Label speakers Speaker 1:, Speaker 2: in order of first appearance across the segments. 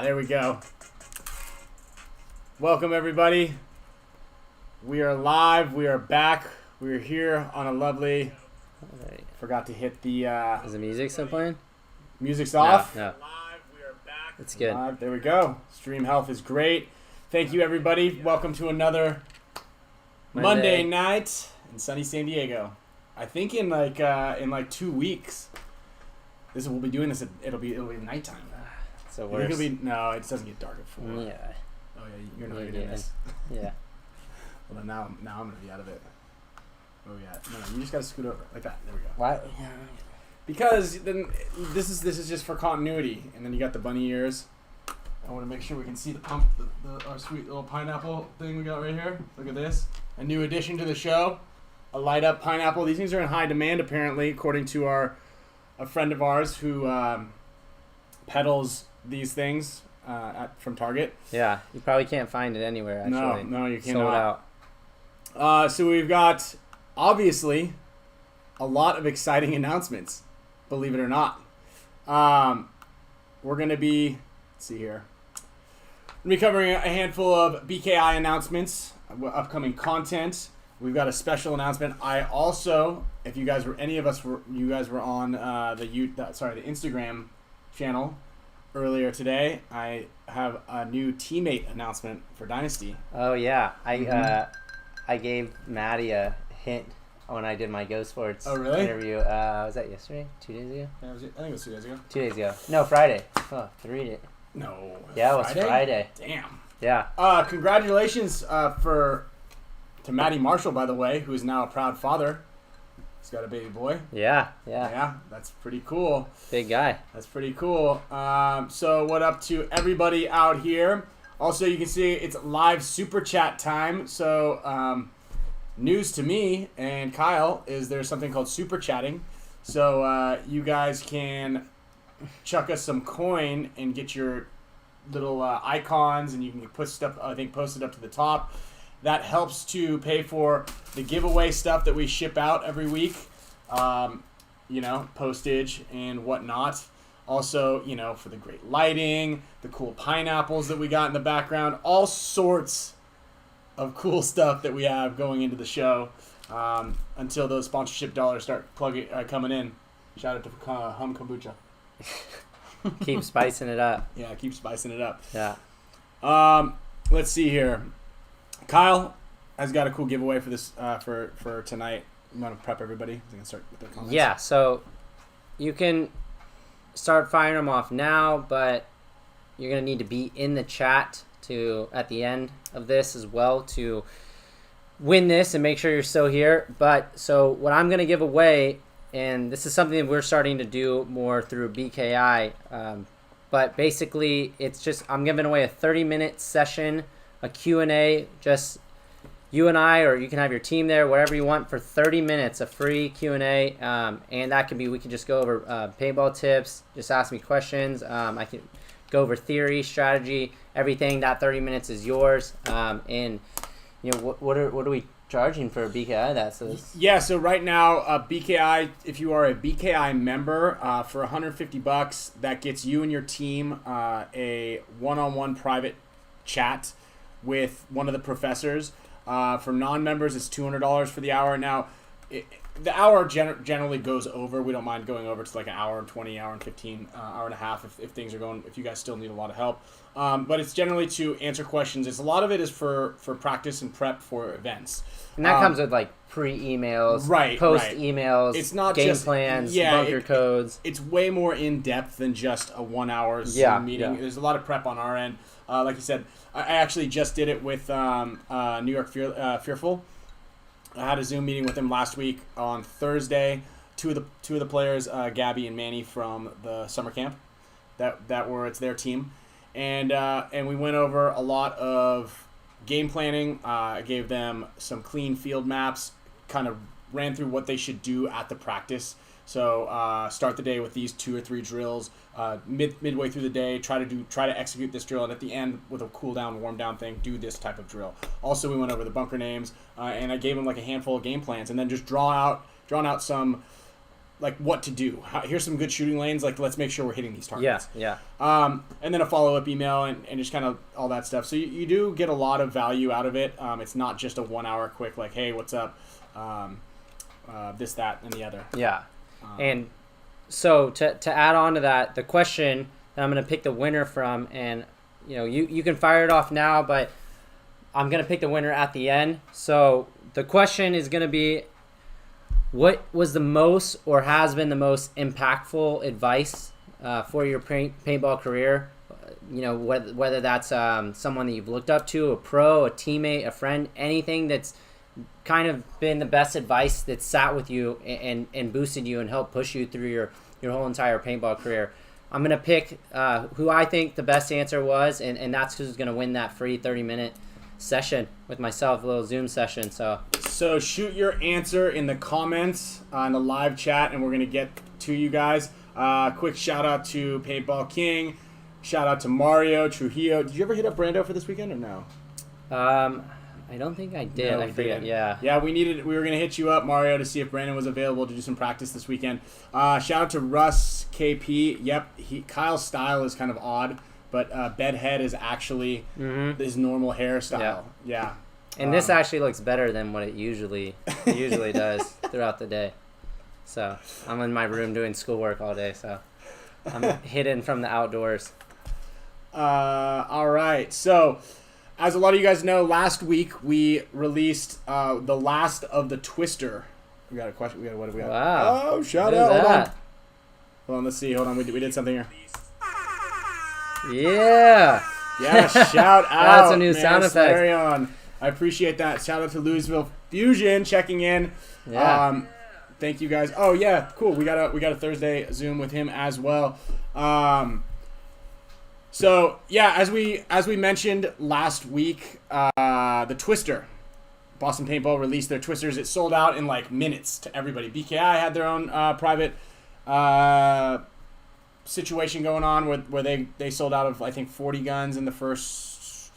Speaker 1: There we go. Welcome, everybody. We are live. We are back. We are here on a lovely... Forgot to hit the...
Speaker 2: Is the music still playing?
Speaker 1: Music's off.
Speaker 2: No. It's good.
Speaker 1: Live. There we go. Stream health is great. Thank you, everybody. Welcome to another Monday night in sunny San Diego. I think in like 2 weeks, we'll be doing this. It'll be nighttime.
Speaker 2: So
Speaker 1: No, it doesn't get dark at 4.
Speaker 2: Yeah.
Speaker 1: Oh yeah, you're not doing this.
Speaker 2: Yeah.
Speaker 1: Well then now I'm gonna be out of it. Oh yeah. No, you just gotta scoot over like that. There we go.
Speaker 2: Why? Yeah.
Speaker 1: Because then this is just for continuity, and then you got the bunny ears. I want to make sure we can see the pump, our sweet little pineapple thing we got right here. Look at this, a new addition to the show, a light up pineapple. These things are in high demand apparently, according to a friend of ours who peddles these things from Target.
Speaker 2: Yeah, you probably can't find it anywhere. Actually,
Speaker 1: no, you cannot.
Speaker 2: Sold out.
Speaker 1: So we've got obviously a lot of exciting announcements. Believe it or not, we're gonna be. Let's see here. We're gonna be covering a handful of BKI announcements, upcoming content. We've got a special announcement. I also, if you guys were on the Instagram channel earlier today, I have a new teammate announcement for Dynasty.
Speaker 2: Oh yeah, I gave Maddie a hint when I did my Go Sports interview. Was that yesterday? 2 days ago?
Speaker 1: Yeah, I think it was 2 days ago.
Speaker 2: 2 days ago. No, Friday. Oh, 3 days.
Speaker 1: No.
Speaker 2: Yeah, it was Friday.
Speaker 1: Damn.
Speaker 2: Yeah.
Speaker 1: Congratulations to Matty Marshall, by the way, who is now a proud father. He's got a baby boy.
Speaker 2: Yeah.
Speaker 1: Yeah, that's pretty cool.
Speaker 2: Big guy.
Speaker 1: That's pretty cool. So what up to everybody out here? Also, you can see it's live super chat time. So news to me and Kyle is there's something called super chatting. So you guys can chuck us some coin and get your little icons, and you can put stuff, I think, posted up to the top. That helps to pay for the giveaway stuff that we ship out every week. Postage and whatnot. Also, for the great lighting, the cool pineapples that we got in the background, all sorts of cool stuff that we have going into the show until those sponsorship dollars start coming in. Shout out to Hum Kombucha.
Speaker 2: Keep spicing it up.
Speaker 1: Yeah, keep spicing it up.
Speaker 2: Yeah.
Speaker 1: Let's see here. Kyle has got a cool giveaway for this for tonight. I'm gonna prep everybody. I'm gonna start with the comments.
Speaker 2: Yeah, so you can start firing them off now, but you're gonna need to be in the chat at the end of this as well to win this and make sure you're still here. But so what I'm gonna give away, and this is something that we're starting to do more through BKI, but basically it's just I'm giving away a 30-minute session, a Q&A, just you and I, or you can have your team there, whatever you want, for 30 minutes, a free Q&A, and that can be, we can just go over paintball tips, just ask me questions, I can go over theory, strategy, everything. That 30 minutes is yours, and what are we charging for BKI? So
Speaker 1: right now, BKI, if you are a BKI member, for $150, that gets you and your team a one-on-one private chat with one of the professors. For non-members, it's $200 for the hour. Now, the hour generally goes over. We don't mind going over to like an hour and 20, hour and 15, hour and a half if things are going, if you guys still need a lot of help. But it's generally to answer questions. A lot of it is for practice and prep for events.
Speaker 2: And that comes with like pre-emails, post-emails,
Speaker 1: it's not
Speaker 2: game
Speaker 1: just,
Speaker 2: plans, bunker codes.
Speaker 1: It's way more in-depth than just a 1 hour Zoom meeting. Yeah. There's a lot of prep on our end. Like you said, I actually just did it with New York Fearful. I had a Zoom meeting with him last week on Thursday. Two of the players, Gabby and Manny from the summer camp, it's their team, and we went over a lot of game planning. I gave them some clean field maps, kind of ran through what they should do at the practice. So start the day with these 2 or 3 drills. Midway through the day, try to execute this drill, and at the end with a cool down, warm down thing, do this type of drill. Also, we went over the bunker names, and I gave them like a handful of game plans, and then just drawn out some like what to do. Here's some good shooting lanes. Like, let's make sure we're hitting these targets.
Speaker 2: Yeah.
Speaker 1: And then a follow-up email and just kind of all that stuff. So you do get a lot of value out of it. It's not just a 1 hour quick, like, hey, what's up? This, that, and the other.
Speaker 2: Yeah. And so to add on to that, the question that I'm going to pick the winner from, and you can fire it off now, but I'm going to pick the winner at the end. So the question is going to be, what was the most or has been the most impactful advice for your paintball career? Whether that's someone that you've looked up to, a pro, a teammate, a friend, anything that's kind of been the best advice that sat with you and boosted you and helped push you through your whole entire paintball career. I'm going to pick who I think the best answer was, and that's who's going to win that free 30-minute session with myself, a little Zoom session. So
Speaker 1: shoot your answer in the comments on the live chat, and we're going to get to you guys. Quick shout out to Paintball King. Shout out to Mario Trujillo. Did you ever hit up Brando for this weekend or no?
Speaker 2: I don't think I did.
Speaker 1: No,
Speaker 2: I forget. Yeah.
Speaker 1: Yeah, we were going to hit you up, Mario, to see if Brandon was available to do some practice this weekend. Shout out to Russ KP. Yep, Kyle's style is kind of odd, but bedhead is actually his normal hairstyle. Yeah.
Speaker 2: And this actually looks better than what it usually does throughout the day. So I'm in my room doing schoolwork all day, so I'm hidden from the outdoors.
Speaker 1: All right. So, as a lot of you guys know, last week we released the last of the Twister. We got a question. What do we got?
Speaker 2: Wow.
Speaker 1: Oh, shout out. Hold on. Let's see. Hold on. We did something here.
Speaker 2: Yeah.
Speaker 1: Yeah, shout out.
Speaker 2: That's a new sound effect.
Speaker 1: Carry on. I appreciate that. Shout out to Louisville Fusion checking in.
Speaker 2: Yeah.
Speaker 1: Thank you guys. Oh yeah, cool. We got a Thursday Zoom with him as well. So yeah, as we mentioned last week, the Twister, Boston Paintball released their Twisters. It sold out in like minutes to everybody. BKI had their own private situation going on where they sold out of I think 40 guns in the first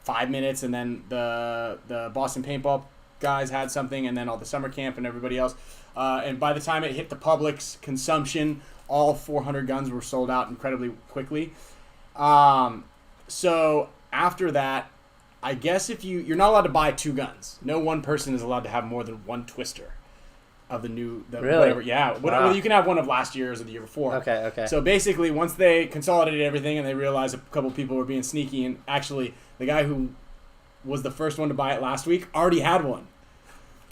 Speaker 1: 5 minutes, and then the Boston Paintball guys had something, and then all the summer camp and everybody else. And by the time it hit the public's consumption, all 400 guns were sold out incredibly quickly. So after that, I guess if you're not allowed to buy 2 guns. No one person is allowed to have more than 1 Twister of
Speaker 2: Really?
Speaker 1: Whatever. Yeah.
Speaker 2: Wow.
Speaker 1: You can have one of last year's or the year before.
Speaker 2: Okay.
Speaker 1: So basically, once they consolidated everything and they realized a couple people were being sneaky, and actually the guy who was the first one to buy it last week already had one.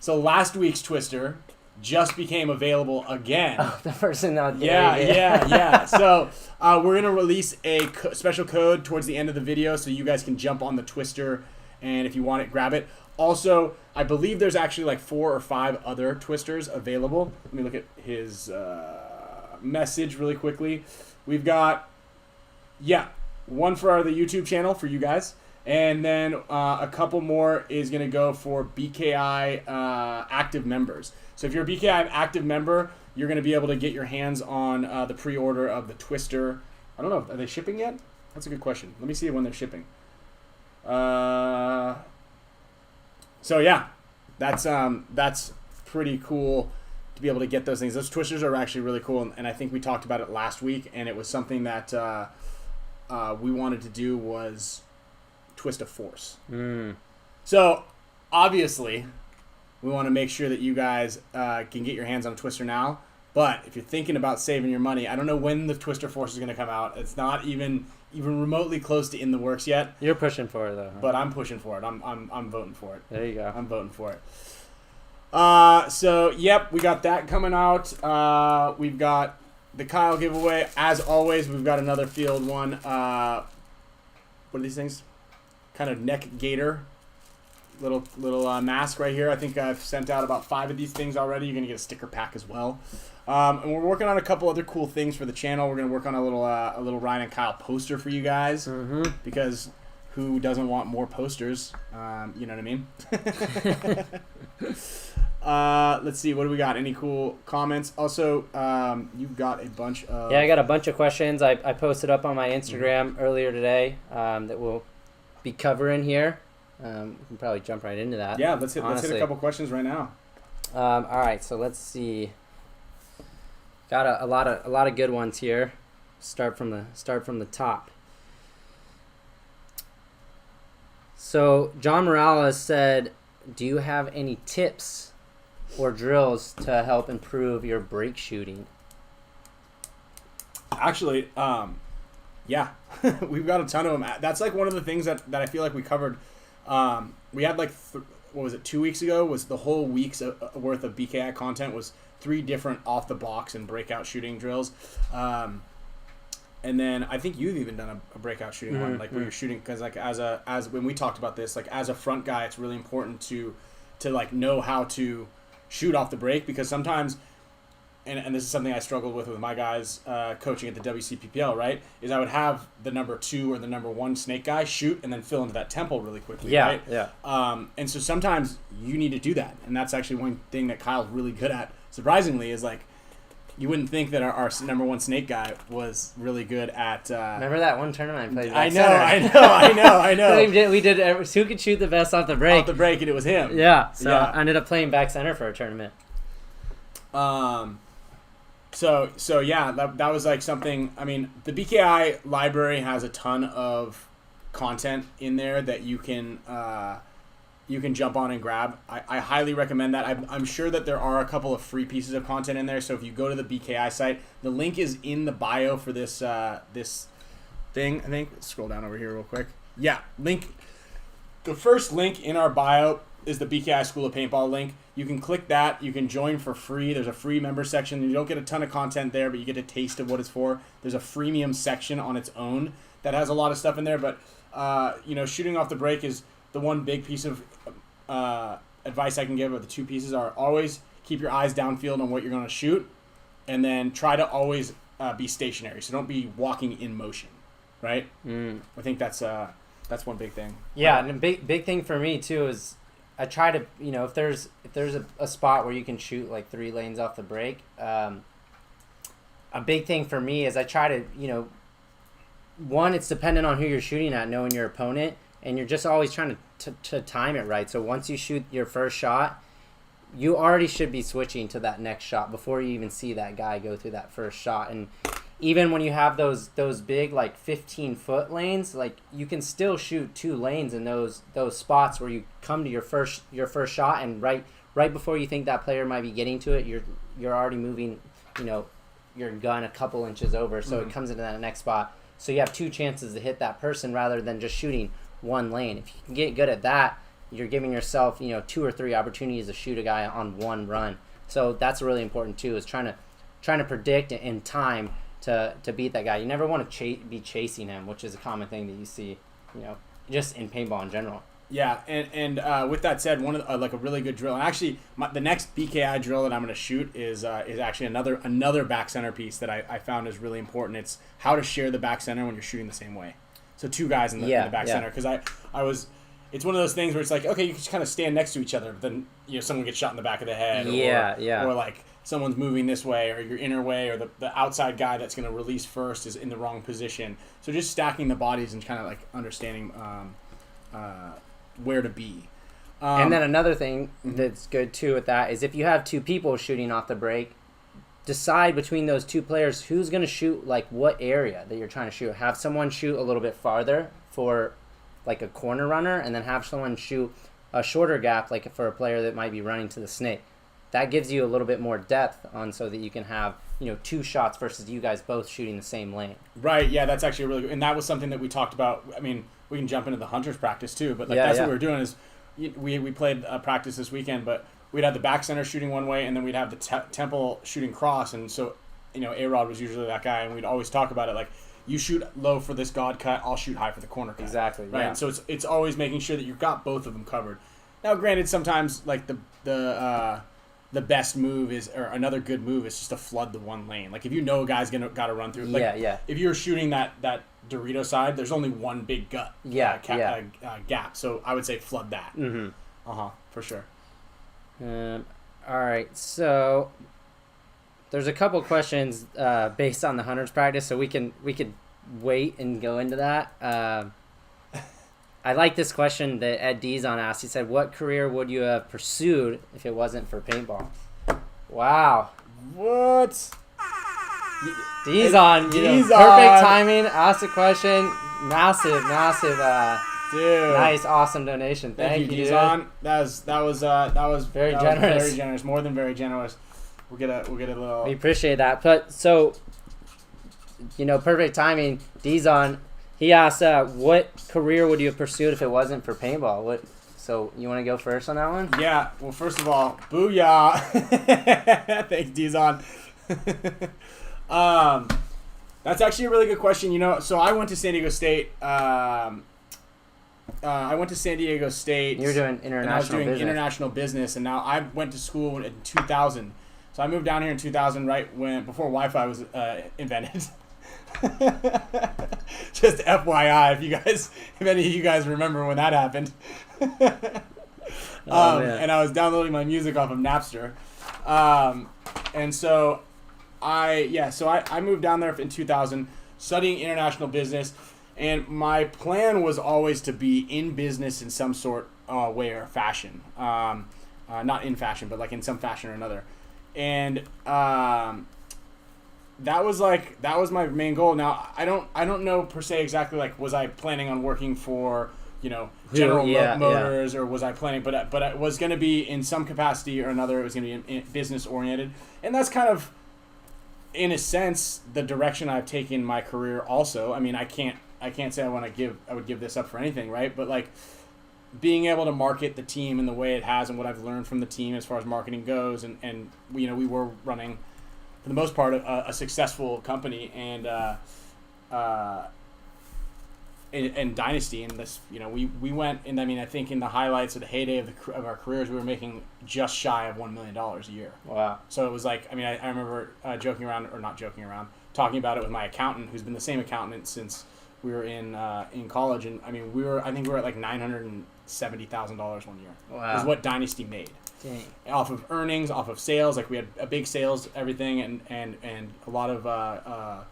Speaker 1: So last week's Twister just became available again.
Speaker 2: Oh, the person out there.
Speaker 1: Yeah. So we're going to release a special code towards the end of the video so you guys can jump on the Twister, and if you want it, grab it. Also, I believe there's actually like 4 or 5 other Twisters available. Let me look at his message really quickly. We've got, one for the YouTube channel for you guys. And then a couple more is going to go for BKI active members. So if you're a BKI active member, you're going to be able to get your hands on the pre-order of the Twister. I don't know. Are they shipping yet? That's a good question. Let me see when they're shipping. So yeah, that's pretty cool to be able to get those things. Those Twisters are actually really cool, and I think we talked about it last week, and it was something that we wanted to do was twist of force. So obviously we want to make sure that you guys can get your hands on a Twister now, but if you're thinking about saving your money, I don't know when the Twister Force is going to come out. It's not even remotely close to in the works yet.
Speaker 2: You're pushing for it though, huh?
Speaker 1: But I'm pushing for it. I'm voting for it.
Speaker 2: There you go.
Speaker 1: I'm voting for it. So yep, we got that coming out. We've got the Kyle giveaway. As always, we've got another field one. What are these things? Kind of neck gaiter, little mask right here. I think I've sent out about 5 of these things already. You're gonna get a sticker pack as well, and we're working on a couple other cool things for the channel. We're gonna work on a little Ryan and Kyle poster for you guys, because who doesn't want more posters? You know what I mean? Let's see, what do we got? Any cool comments? Also, you've got a bunch of...
Speaker 2: Yeah, I got a bunch of questions. I posted up on my Instagram earlier today that we'll be covering here. We can probably jump right into that.
Speaker 1: Yeah, let's hit a couple questions right now.
Speaker 2: All right, so let's see. Got a lot of good ones here. Start from the top. So John Morales said, "Do you have any tips or drills to help improve your break shooting?"
Speaker 1: Actually, yeah, we've got a ton of them. That's like one of the things that I feel like we covered. We had like, what was it, 2 weeks ago? Was the whole week's worth of BKI content was 3 different off the box and breakout shooting drills. And then I think you've even done a breakout shooting one, like where you're shooting, because like as when we talked about this, like as a front guy, it's really important to like know how to shoot off the break, because sometimes, and this is something I struggled with my guys coaching at the WCPPL, right? Is I would have the number 2 or the number 1 snake guy shoot and then fill into that temple really quickly, right? Yeah. And so sometimes you need to do that, and that's actually one thing that Kyle's really good at. Surprisingly, is like, you wouldn't think that our number 1 snake guy was really good at.
Speaker 2: Remember that one tournament I played?
Speaker 1: I know.
Speaker 2: we did. Who could shoot the best off the break?
Speaker 1: Off the break, and it was him.
Speaker 2: Yeah. So I ended up playing back center for a tournament.
Speaker 1: So yeah, that was like something. I mean, the BKI library has a ton of content in there that you can jump on and grab. I highly recommend that. I'm sure that there are a couple of free pieces of content in there. So if you go to the BKI site, the link is in the bio for this this thing. I think. Let's scroll down over here real quick. Yeah, link. The first link in our bio is the BKI School of Paintball link. You can click that. You can join for free. There's a free member section. You don't get a ton of content there, but you get a taste of what it's for. There's a freemium section on its own that has a lot of stuff in there. But shooting off the break is the one big piece of advice I can give. Or the 2 pieces are always keep your eyes downfield on what you're going to shoot, and then try to always be stationary. So don't be walking in motion, right? I think that's one big thing.
Speaker 2: Yeah, and a big thing for me too is I try to, if there's a spot where you can shoot like 3 lanes off the break, a big thing for me is I try to, one, it's dependent on who you're shooting at, knowing your opponent, and you're just always trying to time it right. So once you shoot your first shot, you already should be switching to that next shot before you even see that guy go through that first shot. And even when you have those big like 15-foot lanes, like you can still shoot 2 lanes in those spots where you come to your first shot, and right before you think that player might be getting to it, you're already moving, your gun a couple inches over, so it comes into that next spot. So you have 2 chances to hit that person rather than just shooting 1 lane. If you can get good at that, you're giving yourself 2 or 3 opportunities to shoot a guy on 1 run. So that's really important too, is trying to predict in time to beat that guy. You never want to be chasing him, which is a common thing that you see, just in paintball in general.
Speaker 1: Yeah, and with that said, one of like a really good drill, and actually the next BKI drill that I'm going to shoot is actually another back center piece that I found is really important. It's how to share the back center when you're shooting the same way. So 2 guys in the back center, because it's one of those things where it's like, okay, you can just kind of stand next to each other, but then someone gets shot in the back of the head, or like someone's moving this way, or your inner way, or the outside guy that's going to release first is in the wrong position. So just stacking the bodies and kind of like understanding where to be.
Speaker 2: And then another thing that's good too with that is if you have 2 people shooting off the break, decide between those 2 players who's going to shoot like what area that you're trying to shoot. Have someone shoot a little bit farther for like a corner runner, and then have someone shoot a shorter gap like for a player that might be running to the snake. That gives you a little bit more depth on, so that you can have 2 shots versus you guys both shooting the same lane.
Speaker 1: Right. Yeah, that's actually really good, and that was something that we talked about. I mean, we can jump into the hunters practice too, but that's what we were doing. Is we played a practice this weekend, but we'd have the back center shooting one way, and then we'd have the temple shooting cross, and so A-Rod was usually that guy, and we'd always talk about it like, you shoot low for this god cut, I'll shoot high for the corner cut.
Speaker 2: Exactly.
Speaker 1: Right.
Speaker 2: Yeah.
Speaker 1: So it's always making sure that you've got both of them covered. Now, granted, sometimes like the best move is, or another good move is just to flood the 1 lane. Like if a guy's got to run through. Like, if you're shooting that Dorito side, there's only 1 big gut. Gap. So I would say flood that. For sure.
Speaker 2: All right. So there's a couple questions based on the hunters practice, so we could wait and go into that. I like this question that Ed Dizon asked. He said, "What career would you have pursued if it wasn't for paintball?" Wow.
Speaker 1: What?
Speaker 2: D's on. Perfect timing. Asked a question. Massive. Dude, nice, awesome donation. Thank you, Dizon.
Speaker 1: That was
Speaker 2: very generous.
Speaker 1: Very generous, more than very generous. We'll get a little.
Speaker 2: We appreciate that. But so, perfect timing. Dizon, he asked, what career would you have pursued if it wasn't for paintball? So you want to go first on that one?
Speaker 1: Yeah. Well, first of all, booyah! Thanks, Dizon. That's actually a really good question. So I went to San Diego State. I went to San Diego State.
Speaker 2: You were doing international business.
Speaker 1: And I was doing international business, and now I went to school in 2000. So I moved down here in 2000, before Wi-Fi was invented. Just FYI, if any of you guys remember when that happened. And I was downloading my music off of Napster, and so I moved down there in 2000, studying international business. And my plan was always to be in business in some sort way or fashion. Not in fashion, but like in some fashion or another. And that was my main goal. Now I don't know per se exactly was I planning on working for General Motors or was I planning, but it was going to be in some capacity or another. It was going to be business oriented, and that's kind of, in a sense, the direction I've taken my career. Also, I mean, I can't say I would give this up for anything, right? But being able to market the team in the way it has and what I've learned from the team as far as marketing goes, and we were running, for the most part, a successful company and Dynasty, and this, we went, and I mean, I think in the highlights of the heyday of our careers, we were making just shy of $1 million a year.
Speaker 2: Wow.
Speaker 1: So it was I remember talking about it with my accountant, who's been the same accountant since we were in college, and I mean, I think we were at $970,000 one year.
Speaker 2: Wow.
Speaker 1: Is what Dynasty made.
Speaker 2: Dang.
Speaker 1: Off of earnings, off of sales. We had a big sales, everything, and a lot of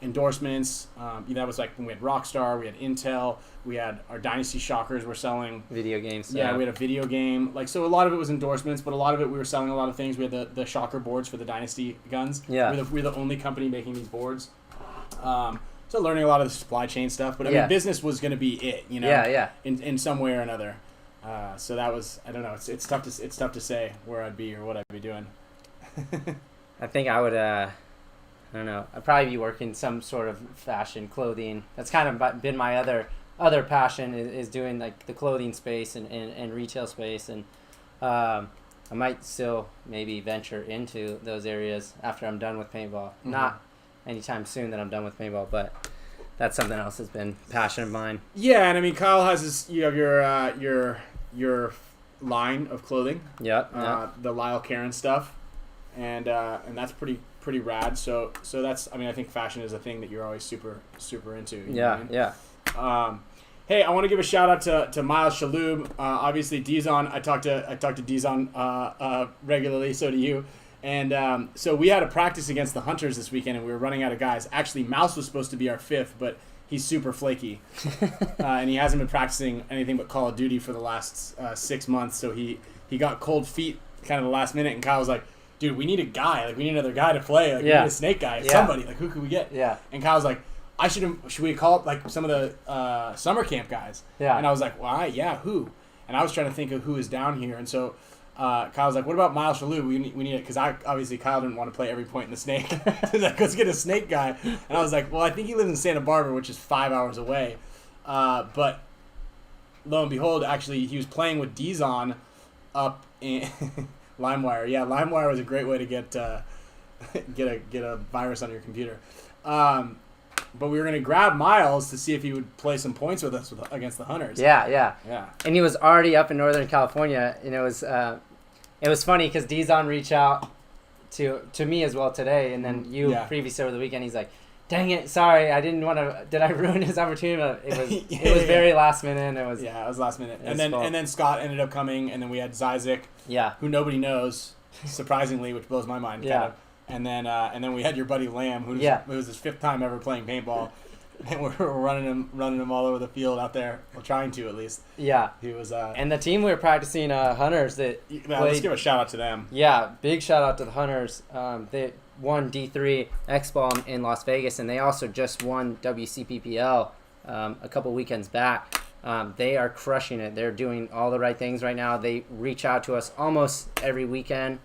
Speaker 1: endorsements. That was when we had Rockstar, we had Intel, we had our Dynasty Shockers were selling
Speaker 2: video games.
Speaker 1: Yeah, we had a video game. So a lot of it was endorsements, but a lot of it we were selling a lot of things. We had the Shocker boards for the Dynasty guns.
Speaker 2: Yeah.
Speaker 1: We're the only company making these boards. So learning a lot of the supply chain stuff, but I mean, business was going to be it, in some way or another. So that was, I don't know, it's tough to say where I'd be or what I'd be doing.
Speaker 2: I think I would, I don't know, I'd probably be working some sort of fashion, clothing. That's kind of been my other passion is doing the clothing space and retail space, and I might still maybe venture into those areas after I'm done with paintball. Mm-hmm. Not anytime soon that I'm done with paintball, but that's something else that's been passion of mine. Yeah, and I mean, Kyle has you have your line of clothing. Yep. The Lyle Karen stuff, and that's pretty rad. So that's, I mean, I think fashion is a thing that you're always super into. You know what I mean? Hey, I want to give a shout out to Miles Shaloub. Obviously, Dizon. I talk to Dizon regularly. So do you. And so we had a practice against the Hunters this weekend, and we were running out of guys. Actually, Mouse was supposed to be our fifth, but he's super flaky, and he hasn't been practicing anything but Call of Duty for the last 6 months. So he got cold feet kind of the last minute, and Kyle was like, "Dude, we need a guy. We need another guy to play. We need a snake guy. Somebody. Who could we get?" Yeah. And Kyle was like, should we call up some of the summer camp guys?" Yeah. And I was like, "Well, who?" And I was trying to think of who is down here, and so Kyle was like, "What about Miles Shaloub? We need it," because obviously Kyle didn't want to play every point in the snake. He's like, "Let's get a snake guy." And I was like, "Well, I think he lives in Santa Barbara, which is 5 hours away." But lo and behold, actually, he was playing with Dizon up in LimeWire. Yeah, LimeWire was a great way to get a virus on your computer. But we were going to grab Miles to see if he would play some points with us against the Hunters. Yeah. And he was already up in Northern California, and it was funny because Dizon reached out to me as well today, and then previous over the weekend, he's like, "Dang it, sorry, I didn't want to. Did I ruin his opportunity?" But it was very last minute. It was last minute. And then Scott ended up coming, and then we had Zizek, who nobody knows, surprisingly, which blows my mind. Kind of. And then we had your buddy Lamb, it was his 5th time ever playing paintball, and we're running him all over the field out there, well, trying to at least. Yeah, he was. And the team we were practicing, Hunters. Let's give a shout out to them. Yeah, big shout out to the Hunters. won D3 X Ball in Las Vegas, and they also just won WCPPL a couple weekends back. They are crushing it. They're doing all the right things right now. They reach out to us almost every weekend,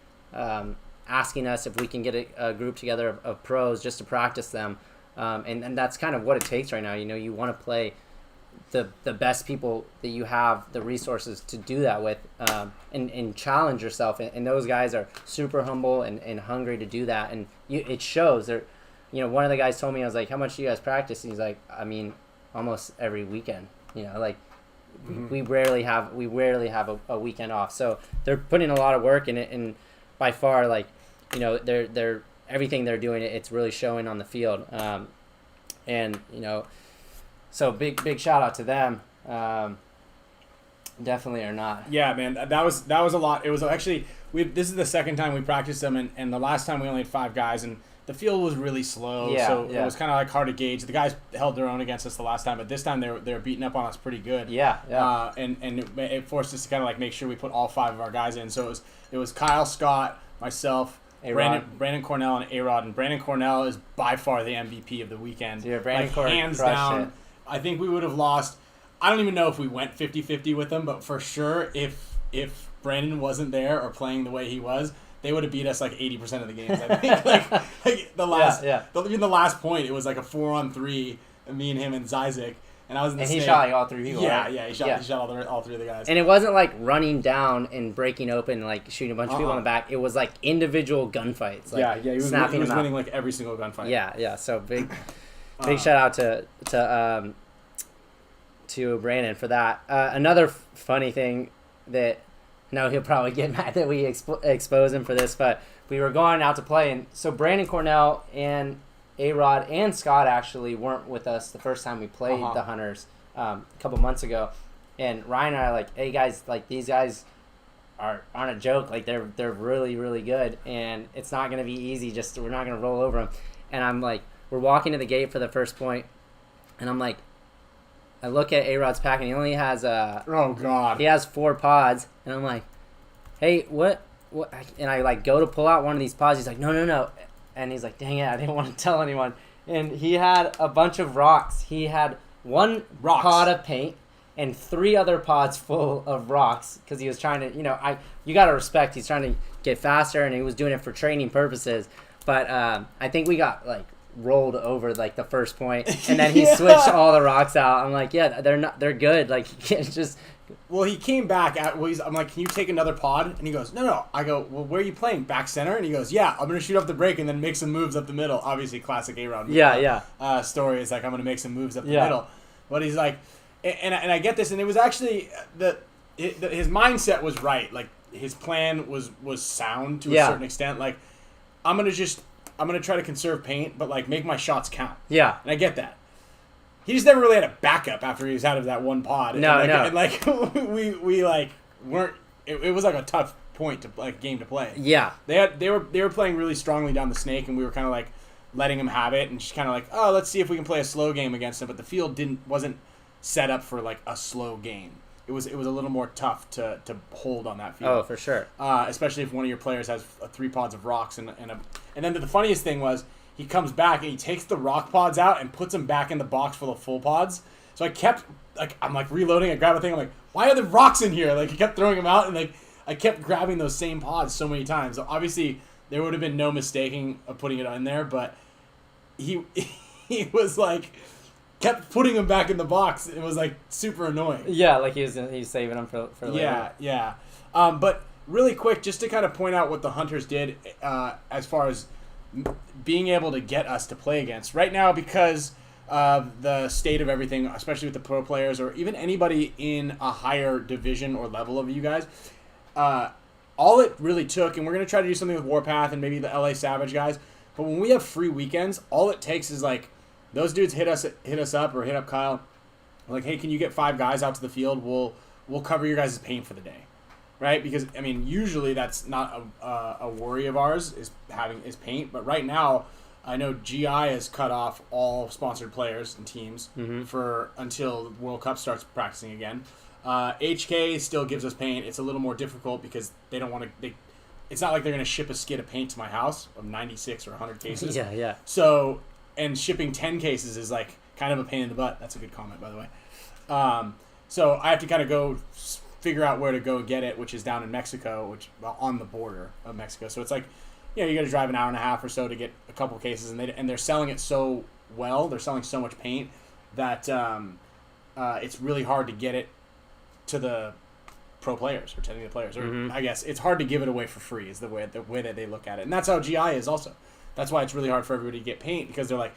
Speaker 2: asking us if we can get a group together of pros just to practice them. And that's kind of what it takes right now. You want to play the best people that you have the resources to do that with, and challenge yourself. And those guys are super humble and hungry to do that. And it shows. They're, one of the guys told me, I was like, how much do you guys practice? And he's like, I mean, almost every weekend. We rarely have a weekend off. So they're putting a lot of work in it, and by far, they're everything they're doing, it's really showing on the field. So big shout out to them. Definitely are not.
Speaker 1: Yeah, man, that was a lot. It was actually this is the second time we practiced them, and the last time we only had 5 guys, and the field was really slow, it was kind of hard to gauge. The guys held their own against us the last time, but this time they were beating up on us pretty good.
Speaker 2: Yeah.
Speaker 1: And it forced us to kind of make sure we put all 5 of our guys in. So it was Kyle, Scott, myself, Brandon Cornell, and A-Rod. And Brandon Cornell is by far the MVP of the weekend.
Speaker 2: Yeah, Brandon Cornell
Speaker 1: hands down. It. I think we would have lost. I don't even know if we went 50-50 with them, but for sure, if Brandon wasn't there or playing the way he was, they would have beat us 80% of the games. I think the last, even the last point, it was a 4-on-3, me and him and Zizek, and I was in the
Speaker 2: and he shot all 3 people.
Speaker 1: Yeah,
Speaker 2: right?
Speaker 1: He shot all 3 of the guys.
Speaker 2: And it wasn't running down and breaking open, shooting a bunch of people in the back. It was individual gunfights.
Speaker 1: He was winning every single gunfight.
Speaker 2: Yeah. So big shout out to Brandon for that. Another funny thing that. No, he'll probably get mad that we expose him for this, but we were going out to play, and so Brandon Cornell and A-Rod and Scott actually weren't with us the first time we played the Hunters a couple months ago, and Ryan and I are like, hey guys, these guys aren't a joke, they're really, really good, and it's not going to be easy, we're not going to roll over them. And I'm like, we're walking to the gate for the first point, and I'm like, I look at A-Rod's pack, and he only has he has 4 pods, and I'm like, hey, what? And I go to pull out one of these pods. He's like, no, and he's like, dang it, I didn't want to tell anyone. And he had a bunch of rocks. He had 1 pod of paint and 3 other pods full of rocks because he was trying to, you got to respect. He's trying to get faster, and he was doing it for training purposes. But I think we got rolled over the first point, and then he switched all the rocks out. I'm like, yeah, they're good. You can't just.
Speaker 1: Well, he came back I'm like, can you take another pod? And he goes, no. I go, well, where are you playing? Back center? And he goes, yeah, I'm gonna shoot off the break and then make some moves up the middle. Obviously, classic A-Rod. Story is I'm gonna make some moves up the middle. But he's like, and I get this, and it was actually his mindset was right. His plan was sound to a certain extent. I'm gonna try to conserve paint, but make my shots count. Yeah, and I get that. He just never really had a backup after he was out of that 1 pod.
Speaker 2: No.
Speaker 1: And we weren't. It was a tough point to game to play.
Speaker 2: Yeah,
Speaker 1: they were playing really strongly down the snake, and we were kind of letting him have it, and just kind of oh, let's see if we can play a slow game against him. But the field wasn't set up for a slow game. It was a little more tough to hold on that field.
Speaker 2: Oh, for sure.
Speaker 1: Especially if one of your players has 3 pods of rocks and then the funniest thing was he comes back and he takes the rock pods out and puts them back in the box full of full pods. So I kept I'm reloading. I grab a thing. I'm like, why are there rocks in here? He kept throwing them out, and I kept grabbing those same pods so many times. So obviously there would have been no mistaking of putting it in there, but he was kept putting them back in the box. It was super annoying.
Speaker 2: Yeah, he was saving them for later.
Speaker 1: Yeah. But really quick, just to kind of point out what the Hunters did as far as being able to get us to play against right now, because of the state of everything, especially with the pro players or even anybody in a higher division or level of you guys. All it really took, and we're going to try to do something with Warpath and maybe the LA Savage guys, but when we have free weekends, all it takes is those dudes hit us up or hit up Kyle, hey, can you get 5 guys out to the field? We'll cover your guys' paint for the day, right? Because usually that's not a worry of ours is paint, but right now I know GI has cut off all sponsored players and teams for until the World Cup starts practicing again. HK still gives us paint. It's a little more difficult because they don't want to. it's not like they're going to ship a skid of paint to my house of 96 or 100 cases.
Speaker 2: Yeah.
Speaker 1: So, and shipping 10 cases is like kind of a pain in the butt. That's a good comment, by the way. So I have to kind of go figure out where to go get it, which is down in Mexico, on the border of Mexico. So it's like, you got to drive an hour and a half or so to get a couple cases, and they're selling it so well. They're selling so much paint that it's really hard to get it to the pro players or technical players. Or I guess it's hard to give it away for free is the way that they look at it. And that's how GI is also. That's why it's really hard for everybody to get paint, because they're like,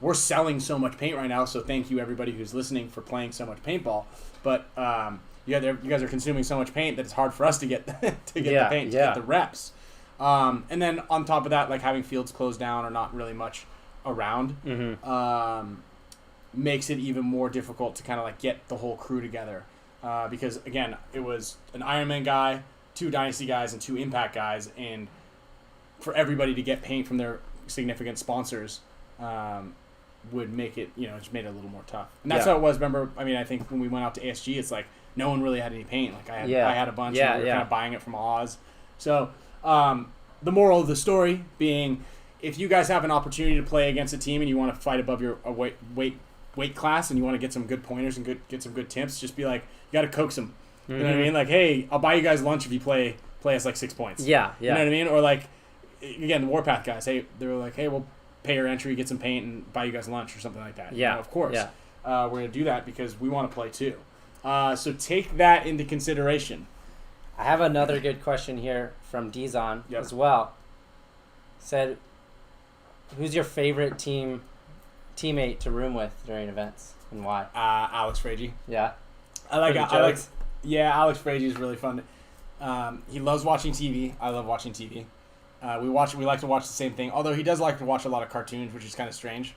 Speaker 1: we're selling so much paint right now, so thank you everybody who's listening for playing so much paintball. But you guys are consuming so much paint that it's hard for us to get the paint, to get the reps. And then on top of that, like having fields closed down or not really much around makes it even more difficult to kind of like get the whole crew together. Because again, it was an Ironman guy, 2 Dynasty guys, and 2 Impact guys, and for everybody to get paint from their significant sponsors would make it, just made it a little more tough. And that's how it was. Remember, I mean, I think when we went out to ASG, it's like no one really had any paint. Like I had a bunch, and we were kind of buying it from Oz. So the moral of the story being, if you guys have an opportunity to play against a team and you want to fight above your weight class and you want to get some good pointers and get some good tips, just be like, you got to coax them. You know what I mean? Like, hey, I'll buy you guys lunch if you play us like 6 points. Yeah. You know what I mean? Or like, again, the Warpath guys, hey, they were like, hey, we'll pay your entry, get some paint, and buy you guys lunch or something like that. Yeah. Of course. Yeah. We're going to do that because we want to play too. So take that into consideration.
Speaker 2: I have another good question here from Dizon as well. Said, who's your favorite teammate to room with during events and why?
Speaker 1: Alex Fragi.
Speaker 2: Yeah.
Speaker 1: Alex. Yeah, Alex Fragi is really fun. He loves watching TV. I love watching TV. We like to watch the same thing. Although he does like to watch a lot of cartoons, which is kind of strange.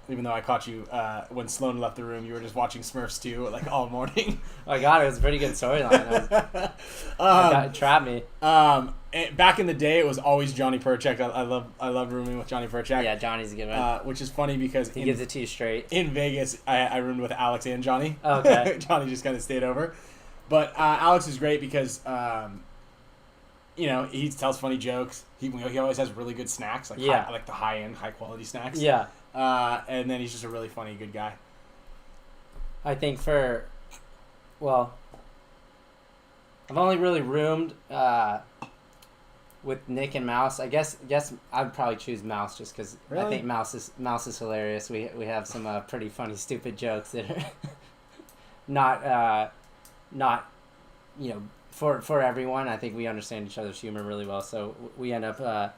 Speaker 1: Even though I caught you when Sloan left the room, you were just watching Smurfs 2 like all morning.
Speaker 2: Oh my God, it was a pretty good storyline. It trapped me.
Speaker 1: Back in the day, it was always Johnny Perchek. I love rooming with Johnny Perchek.
Speaker 2: Yeah, Johnny's a good one.
Speaker 1: Which is funny because
Speaker 2: he gives it to you straight.
Speaker 1: In Vegas, I roomed with Alex and Johnny.
Speaker 2: Oh, okay.
Speaker 1: Johnny just kind of stayed over, but Alex is great because he tells funny jokes. He always has really good snacks, like the high end, high quality snacks.
Speaker 2: Yeah.
Speaker 1: And then he's just a really funny, good guy.
Speaker 2: I think I've only really roomed with Nick and Mouse. I guess I'd probably choose Mouse just because I think Mouse is hilarious. We have some pretty funny, stupid jokes that are not for everyone. I think we understand each other's humor really well, so we end up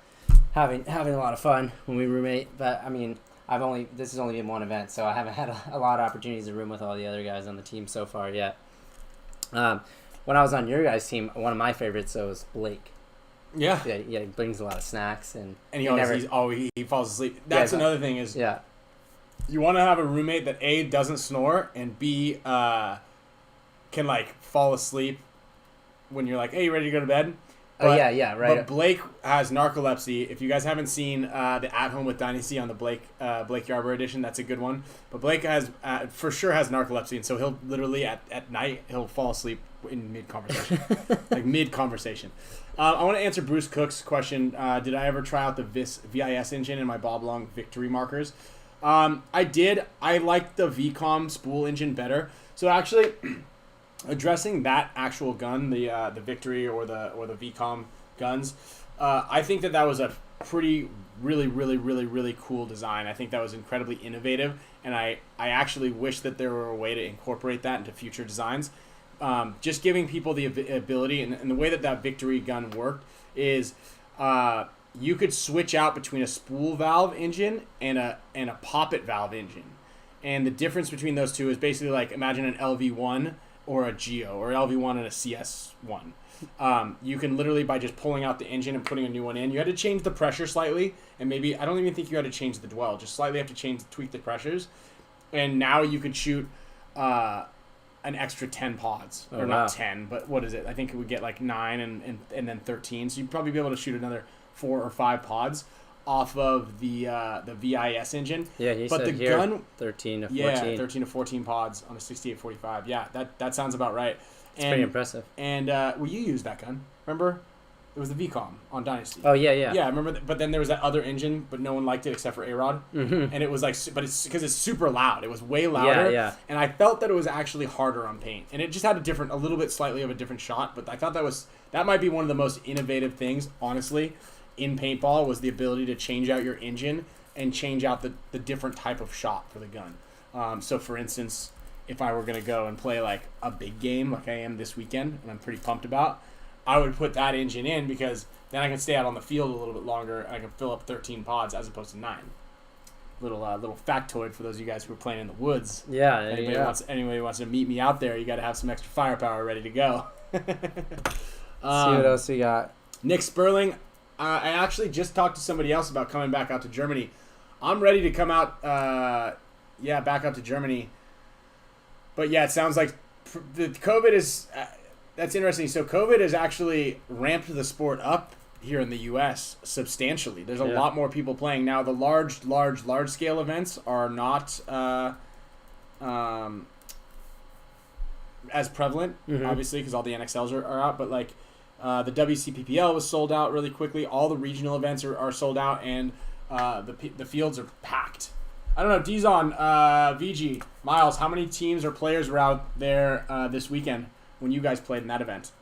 Speaker 2: having a lot of fun when we roommate. But I mean, this has only been one event, so I haven't had a lot of opportunities to room with all the other guys on the team so far yet. When I was on your guys' team, one of my favorites was Blake.
Speaker 1: Yeah,
Speaker 2: he brings a lot of snacks and
Speaker 1: he falls asleep. That's another thing is you want to have a roommate that A, doesn't snore, and B, can like fall asleep when you're like, hey, you ready to go to bed? But,
Speaker 2: right.
Speaker 1: But Blake has narcolepsy. If you guys haven't seen the At Home with Dynasty on the Blake Yarborough edition, that's a good one. But Blake has for sure has narcolepsy, and so he'll literally at night he'll fall asleep in mid conversation, like mid conversation. I want to answer Bruce Cook's question. Did I ever try out the VIS engine in my Bob Long Victory markers? I did. I liked the VCOM spool engine better. So actually. Addressing that actual gun, the Victory or the VCOM guns, I think that was a pretty really cool design. I think that was incredibly innovative, and I actually wish that there were a way to incorporate that into future designs. Just giving people the ability, and the way that Victory gun worked is you could switch out between a spool valve engine and a poppet valve engine, and the difference between those two is basically like imagine an LV1 or a Geo, or LV1 and a CS1. You can literally, by just pulling out the engine and putting a new one in, you had to change the pressure slightly, and maybe, I don't even think you had to change the dwell, just slightly have to tweak the pressures, and now you could shoot an extra 10 pods, or not 10, but what is it? I think it would get like 9 and then 13, so you'd probably be able to shoot another 4 or 5 pods off of the VIS engine.
Speaker 2: Yeah, he said here, gun 13 to 14.
Speaker 1: Yeah, 13 to 14 pods on a 6845. Yeah, that sounds about right.
Speaker 2: It's pretty impressive.
Speaker 1: And you used that gun, remember? It was the VCOM on Dynasty.
Speaker 2: Oh yeah.
Speaker 1: Yeah, I remember. But then there was that other engine, but no one liked it except for A-Rod.
Speaker 2: Mm-hmm.
Speaker 1: And it was like, but it's because it's super loud. It was way louder.
Speaker 2: Yeah.
Speaker 1: And I felt that it was actually harder on paint, and it just had a little bit slightly of a different shot. But I thought that might be one of the most innovative things, honestly, in paintball, was the ability to change out your engine and change out the different type of shot for the gun. So for instance, if I were gonna go and play like a big game like I am this weekend, and I'm pretty pumped about, I would put that engine in because then I can stay out on the field a little bit longer. I can fill up 13 pods as opposed to 9. Little factoid for those of you guys who are playing in the woods.
Speaker 2: Yeah.
Speaker 1: Anybody wants to meet me out there, you got to have some extra firepower ready to go.
Speaker 2: See what else we got.
Speaker 1: Nick Sperling. I actually just talked to somebody else about coming back out to Germany. I'm ready to come out. Back out to Germany. But yeah, it sounds like the COVID is. That's interesting. So COVID has actually ramped the sport up here in the U.S. substantially. There's a lot more people playing now. The large scale events are not as prevalent, obviously, because all the NXLs are out. But like the WCPPL was sold out really quickly. All the regional events are sold out, and the fields are packed. I don't know, Dizon, VG, Miles, how many teams or players were out there this weekend when you guys played in that event?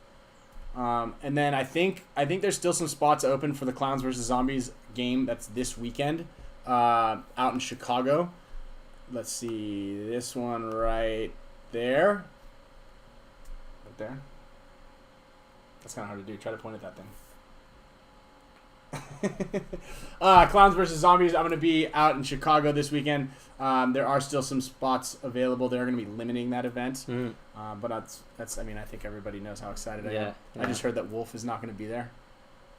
Speaker 1: And then I think there's still some spots open for the Clowns versus Zombies game that's this weekend out in Chicago. Let's see, this one right there. Right there. That's kind of hard to do. Try to point at that thing. Clowns versus Zombies. I'm going to be out in Chicago this weekend. There are still some spots available. They're going to be limiting that event. But that's. I mean, I think everybody knows how excited I am. I just heard that Wolf is not going to be there.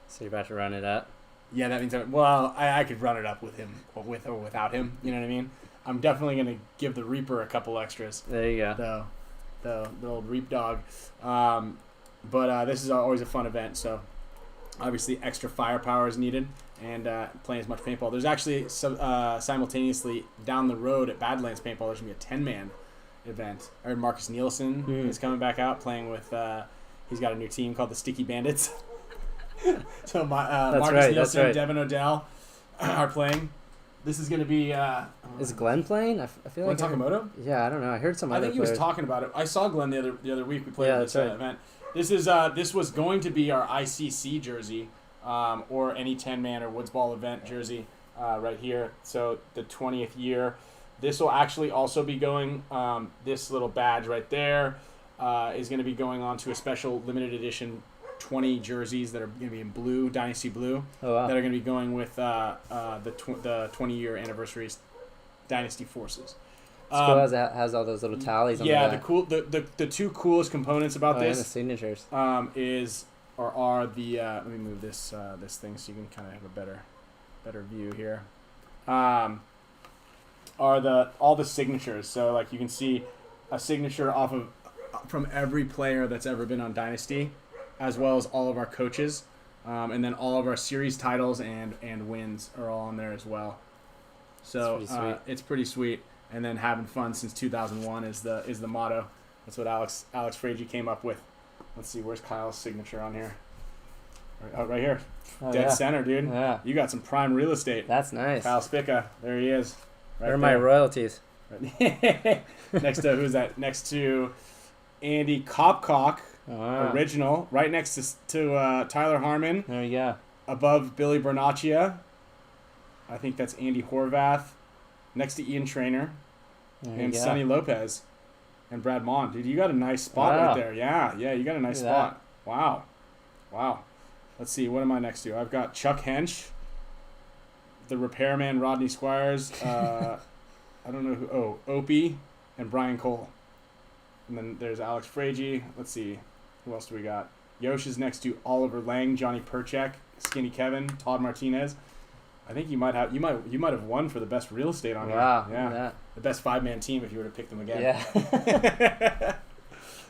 Speaker 2: So you're about to run it up? Yeah,
Speaker 1: that means I could run it up with him, with or without him. You know what I mean? I'm definitely going to give the Reaper a couple extras.
Speaker 2: There you go.
Speaker 1: The old Reap Dog. But this is always a fun event. So. Obviously, extra firepower is needed, and playing as much paintball. There's actually simultaneously down the road at Badlands Paintball, there's going to be a 10-man event. I heard Marcus Nielsen is coming back out playing with, he's got a new team called the Sticky Bandits. So Marcus Nielsen, Devin Odell are playing. This is going to be...
Speaker 2: is Glenn playing? I feel like...
Speaker 1: Takamoto?
Speaker 2: Yeah, I don't know. I heard some other
Speaker 1: I think he was talking about it. I saw Glenn the other week. We played at this event. This was going to be our ICC jersey, or any 10-man or Woods Ball event jersey, right here. So the 20th year. This will actually also be going. This little badge right there is going to be going on to a special limited edition 20 jerseys that are going to be in blue, Dynasty blue.
Speaker 2: Oh, wow.
Speaker 1: That are going to be going with the 20-year anniversary Dynasty forces.
Speaker 2: School has all those little tallies on the back.
Speaker 1: The two coolest components about this
Speaker 2: and the signatures
Speaker 1: are the let me move this thing so you can kind of have a better view here. Are all the signatures. So like you can see a signature from every player that's ever been on Dynasty, as well as all of our coaches, and then all of our series titles and wins are all on there as well. So it's pretty sweet. And then having fun since 2001 is the motto. That's what Alex Frazier came up with. Let's see, where's Kyle's signature on here? Right here. Dead center, dude.
Speaker 2: Yeah.
Speaker 1: You got some prime real estate.
Speaker 2: That's nice.
Speaker 1: Kyle Spicka. There he is.
Speaker 2: Where are my royalties?
Speaker 1: Next to, who's that? Next to Andy Copcock, original. Right next to Tyler Harmon.
Speaker 2: There you go.
Speaker 1: Above Billy Bernaccia. I think that's Andy Horvath. Next to Ian Trainer. And Sonny Lopez. And Brad Mon. Dude, you got a nice spot right there. Yeah, you got a nice spot. Wow. Let's see, what am I next to? I've got Chuck Hench, the repairman Rodney Squires, I don't know who. Oh, Opie, and Brian Cole. And then there's Alex Frazier. Let's see, who else do we got? Yosh is next to Oliver Lang, Johnny Perchek, Skinny Kevin, Todd Martinez. I think you might have won for the best real estate on here.
Speaker 2: Wow.
Speaker 1: Yeah. The best 5-man team if you were to pick them again.
Speaker 2: Yeah.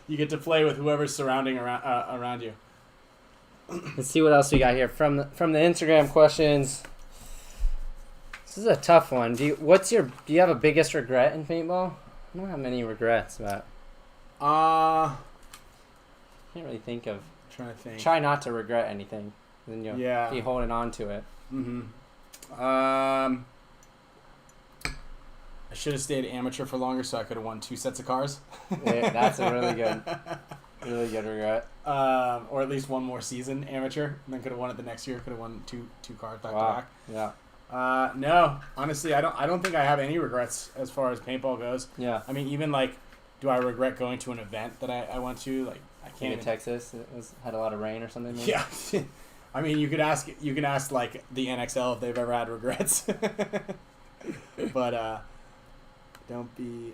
Speaker 1: You get to play with whoever's surrounding around you.
Speaker 2: Let's see what else we got here from the Instagram questions. This is a tough one. Do you have a biggest regret in paintball? I don't have many regrets, but can't really think of.
Speaker 1: I'm trying to think.
Speaker 2: Try not to regret anything. Then you'll
Speaker 1: Yeah.
Speaker 2: be holding on to it.
Speaker 1: I should have stayed amateur for longer so I could have won 2 sets of cars.
Speaker 2: Yeah, that's a really good regret.
Speaker 1: Or at least one more season amateur, and then could have won it the next year. Could have won two cars back to back.
Speaker 2: Yeah.
Speaker 1: No, honestly, I don't think I have any regrets as far as paintball goes.
Speaker 2: Yeah.
Speaker 1: I mean, even like, do I regret going to an event that I went to? Like, I can't.
Speaker 2: In Texas, had a lot of rain or something. Maybe?
Speaker 1: Yeah. I mean, you can ask like the NXL if they've ever had regrets. But don't be.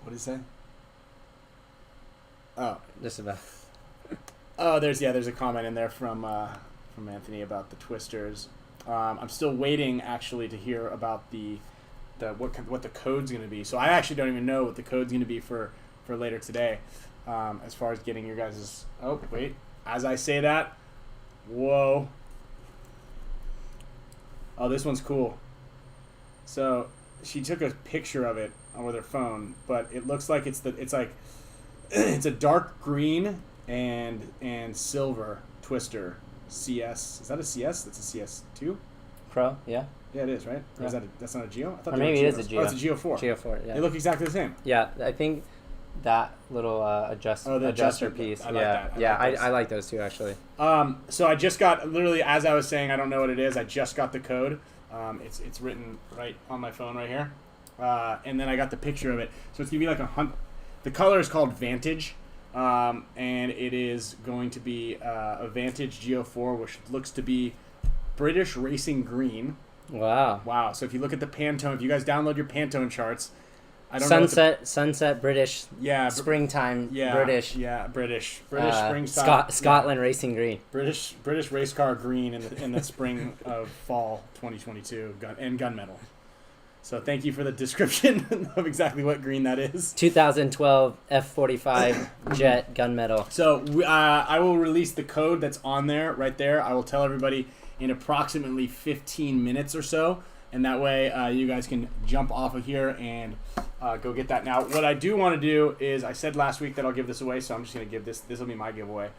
Speaker 1: What did he say? Oh,
Speaker 2: just about.
Speaker 1: Oh, there's a comment in there from Anthony about the twisters. I'm still waiting actually to hear about what the code's going to be. So I actually don't even know what the code's going to be for later today. As far as getting your guys's. Oh wait, as I say that, whoa. Oh, this one's cool. So she took a picture of it with her phone, but it looks like it's like it's a dark green and silver twister CS. Is that a CS? That's a CS2?
Speaker 2: Pro, yeah.
Speaker 1: Yeah, it is, right? Or
Speaker 2: Yeah.
Speaker 1: is that's not a Geo? I thought
Speaker 2: Or
Speaker 1: they were
Speaker 2: maybe it is
Speaker 1: Geos.
Speaker 2: a Geo.
Speaker 1: Oh, it's a Geo 4.
Speaker 2: Geo 4, yeah.
Speaker 1: They look exactly the same.
Speaker 2: Yeah, I think that little adjuster piece.
Speaker 1: I like that.
Speaker 2: I like those too, actually.
Speaker 1: So I just got, literally, as I was saying, I don't know what it is. I just got the code. It's written right on my phone right here. And then I got the picture of it. So it's going to be like a hunt. The color is called Vantage. And it is going to be a Vantage Geo 4, which looks to be British Racing Green.
Speaker 2: Wow.
Speaker 1: So if you look at the Pantone, if you guys download your Pantone charts, I don't know.
Speaker 2: Sunset British.
Speaker 1: Yeah.
Speaker 2: Springtime British.
Speaker 1: Yeah, British springtime.
Speaker 2: Scotland Racing Green.
Speaker 1: British race car green in the spring of fall 2022 and gunmetal. So thank you for the description of exactly what green that is.
Speaker 2: 2012 F45 Jet gunmetal.
Speaker 1: So I will release the code that's on there right there. I will tell everybody in approximately 15 minutes or so. And that way you guys can jump off of here and go get that. Now, what I do want to do is, I said last week that I'll give this away, so I'm just going to give this. This will be my giveaway.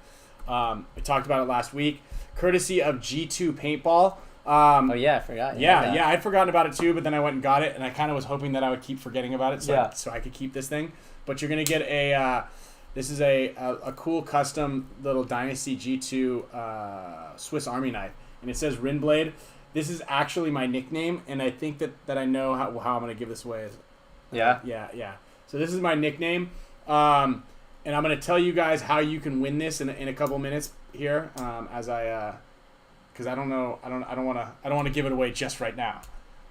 Speaker 1: I talked about it last week. Courtesy of G2 Paintball.
Speaker 2: Oh, yeah, I forgot.
Speaker 1: Yeah, I'd forgotten about it too, but then I went and got it, and I kind of was hoping that I would keep forgetting about it so I could keep this thing. But you're going to get this is a cool custom little Dynasty G2 Swiss Army knife. And it says Rinblade. This is actually my nickname, and I think that I know how I'm going to give this away. Yeah. So this is my nickname, and I'm going to tell you guys how you can win this in a couple minutes here, because I don't know, I don't want to give it away just right now.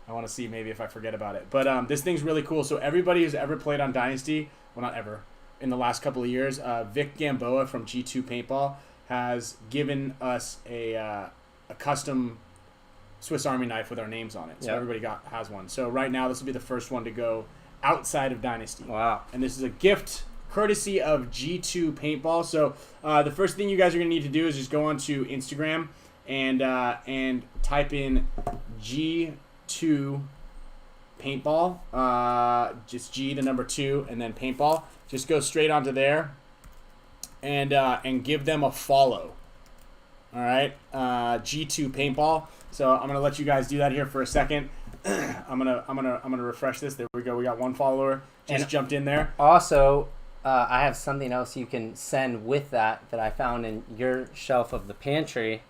Speaker 1: I want to see maybe if I forget about it. But this thing's really cool. So everybody who's ever played on Dynasty, well, not ever, in the last couple of years, Vic Gamboa from G2 Paintball has given us a custom Swiss Army knife with our names on it. So everybody has one. So right now, this will be the first one to go outside of Dynasty.
Speaker 2: Wow.
Speaker 1: And this is a gift courtesy of G2 Paintball. So the first thing you guys are going to need to do is just go onto Instagram and type in G2 Paintball. Just G, the number 2, and then Paintball. Just go straight onto there and give them a follow. All right, G2 Paintball. So I'm gonna let you guys do that here for a second. I'm gonna refresh this. There we go. We got one follower just jumped in there.
Speaker 2: Also, I have something else you can send with that I found in your shelf of the pantry.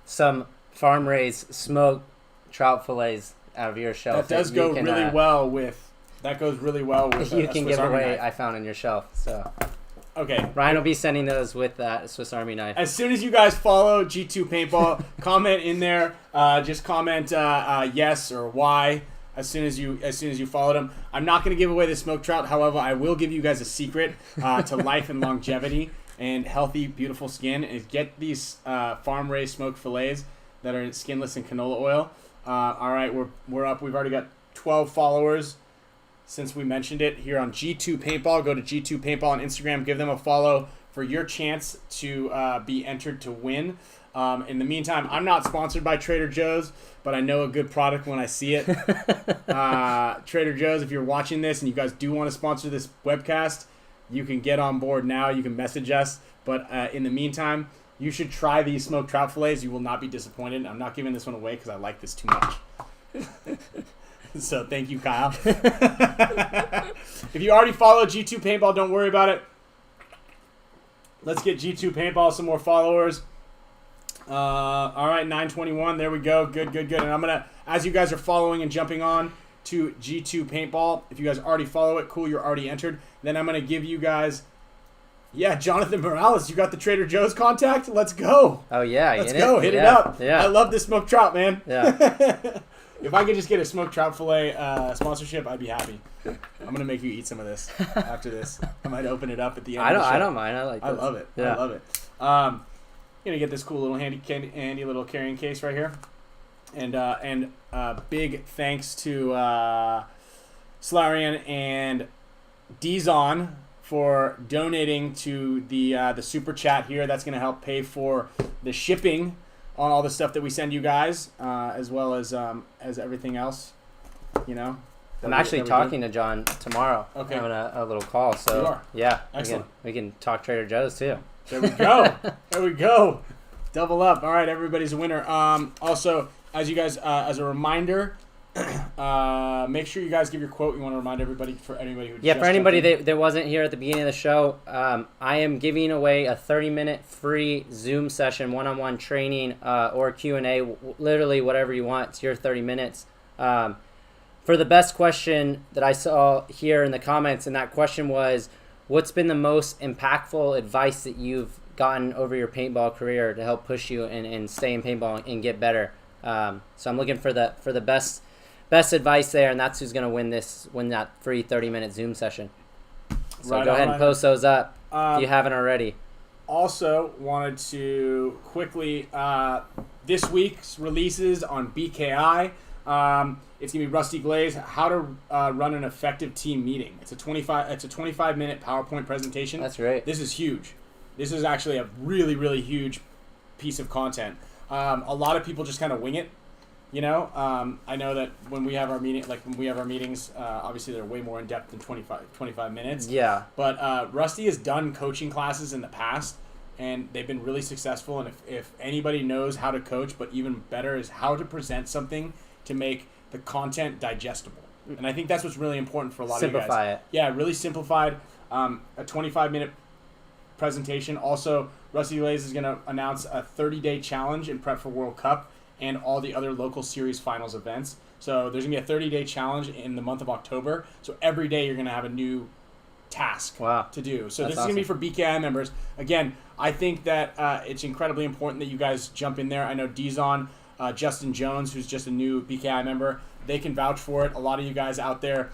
Speaker 2: Some farm raised smoked trout fillets out of your shelf.
Speaker 1: That does go really well with. That goes really well with.
Speaker 2: You can give away.
Speaker 1: Knife.
Speaker 2: I found in your shelf. So.
Speaker 1: Okay.
Speaker 2: Ryan will be sending those with that Swiss Army knife.
Speaker 1: As soon as you guys follow G2 Paintball, comment in there. Just comment yes or Y. As soon as you followed them. I'm not going to give away the smoked trout. However, I will give you guys a secret to life and longevity and healthy, beautiful skin. Is get these farm raised smoked fillets that are skinless in canola oil. All right, we're up. We've already got 12 followers. Since we mentioned it here on G2 Paintball, go to G2 Paintball on Instagram. Give them a follow for your chance to be entered to win. In the meantime, I'm not sponsored by Trader Joe's, but I know a good product when I see it. Trader Joe's, if you're watching this and you guys do want to sponsor this webcast, you can get on board now. You can message us. But in the meantime, You should try these smoked trout fillets. You will not be disappointed. I'm not giving this one away because I like this too much. So thank you, Kyle. If you already follow G2 Paintball, don't worry about it. Let's get G2 Paintball some more followers. All right, 921. There we go. Good. And I'm going to, as you guys are following and jumping on to G2 Paintball, if you guys already follow it, cool, you're already entered. Then I'm going to give you guys... Yeah, Jonathan Morales, you got the Trader Joe's contact? Let's go.
Speaker 2: Oh, yeah.
Speaker 1: Let's go. Hit it up.
Speaker 2: Yeah.
Speaker 1: I love this smoked trout, man.
Speaker 2: Yeah.
Speaker 1: If I could just get a smoked trout fillet sponsorship, I'd be happy. I'm going to make you eat some of this after this. I might open it up at the end of the show.
Speaker 2: I don't mind. I
Speaker 1: love it.
Speaker 2: Yeah.
Speaker 1: I love it. Going to get this cool little handy little carrying case right here. And big thanks to Slarian and Dizon for donating to the super chat here. That's going to help pay for the shipping on all the stuff that we send you guys, as well as everything else. You know,
Speaker 2: I'm actually talking to John tomorrow.
Speaker 1: Okay,
Speaker 2: having a little call. So
Speaker 1: you are.
Speaker 2: Yeah,
Speaker 1: excellent.
Speaker 2: We can talk Trader Joe's too.
Speaker 1: There we go. Double up. All right, everybody's a winner. Also, as you guys, as a reminder. Make sure you guys give your quote. You want to remind everybody, for anybody who
Speaker 2: for anybody that wasn't here at the beginning of the show, I am giving away a 30-minute free Zoom session, one-on-one training or Q&A, literally whatever you want. It's your 30 minutes. For the best question that I saw here in the comments, and that question was, what's been the most impactful advice that you've gotten over your paintball career to help push you and stay in paintball and get better? So I'm looking for the best advice there, and that's who's going to win that free 30-minute Zoom session. So go ahead and post those up if you haven't already.
Speaker 1: Also wanted to quickly, this week's releases on BKI. It's going to be Rusty Glaze, how to run an effective team meeting. It's a 25-minute PowerPoint presentation.
Speaker 2: That's great.
Speaker 1: This is huge. This is actually a really, really huge piece of content. A lot of people just kind of wing it. You know, I know that when we have our meetings, obviously they're way more in depth than 25 minutes.
Speaker 2: Yeah.
Speaker 1: But Rusty has done coaching classes in the past, and they've been really successful. And if anybody knows how to coach, but even better is how to present something to make the content digestible. And I think that's what's really important for a lot of you guys.
Speaker 2: Simplify it.
Speaker 1: Yeah, really simplified. A 25-minute presentation. Also, Rusty Glaze is going to announce a 30-day challenge in prep for World Cup and all the other local series finals events. So there's going to be a 30-day challenge in the month of October. So every day you're going to have a new task to do. So this is going to be for BKI members. Again, I think that it's incredibly important that you guys jump in there. I know Dizon, Justin Jones, who's just a new BKI member, they can vouch for it. A lot of you guys out there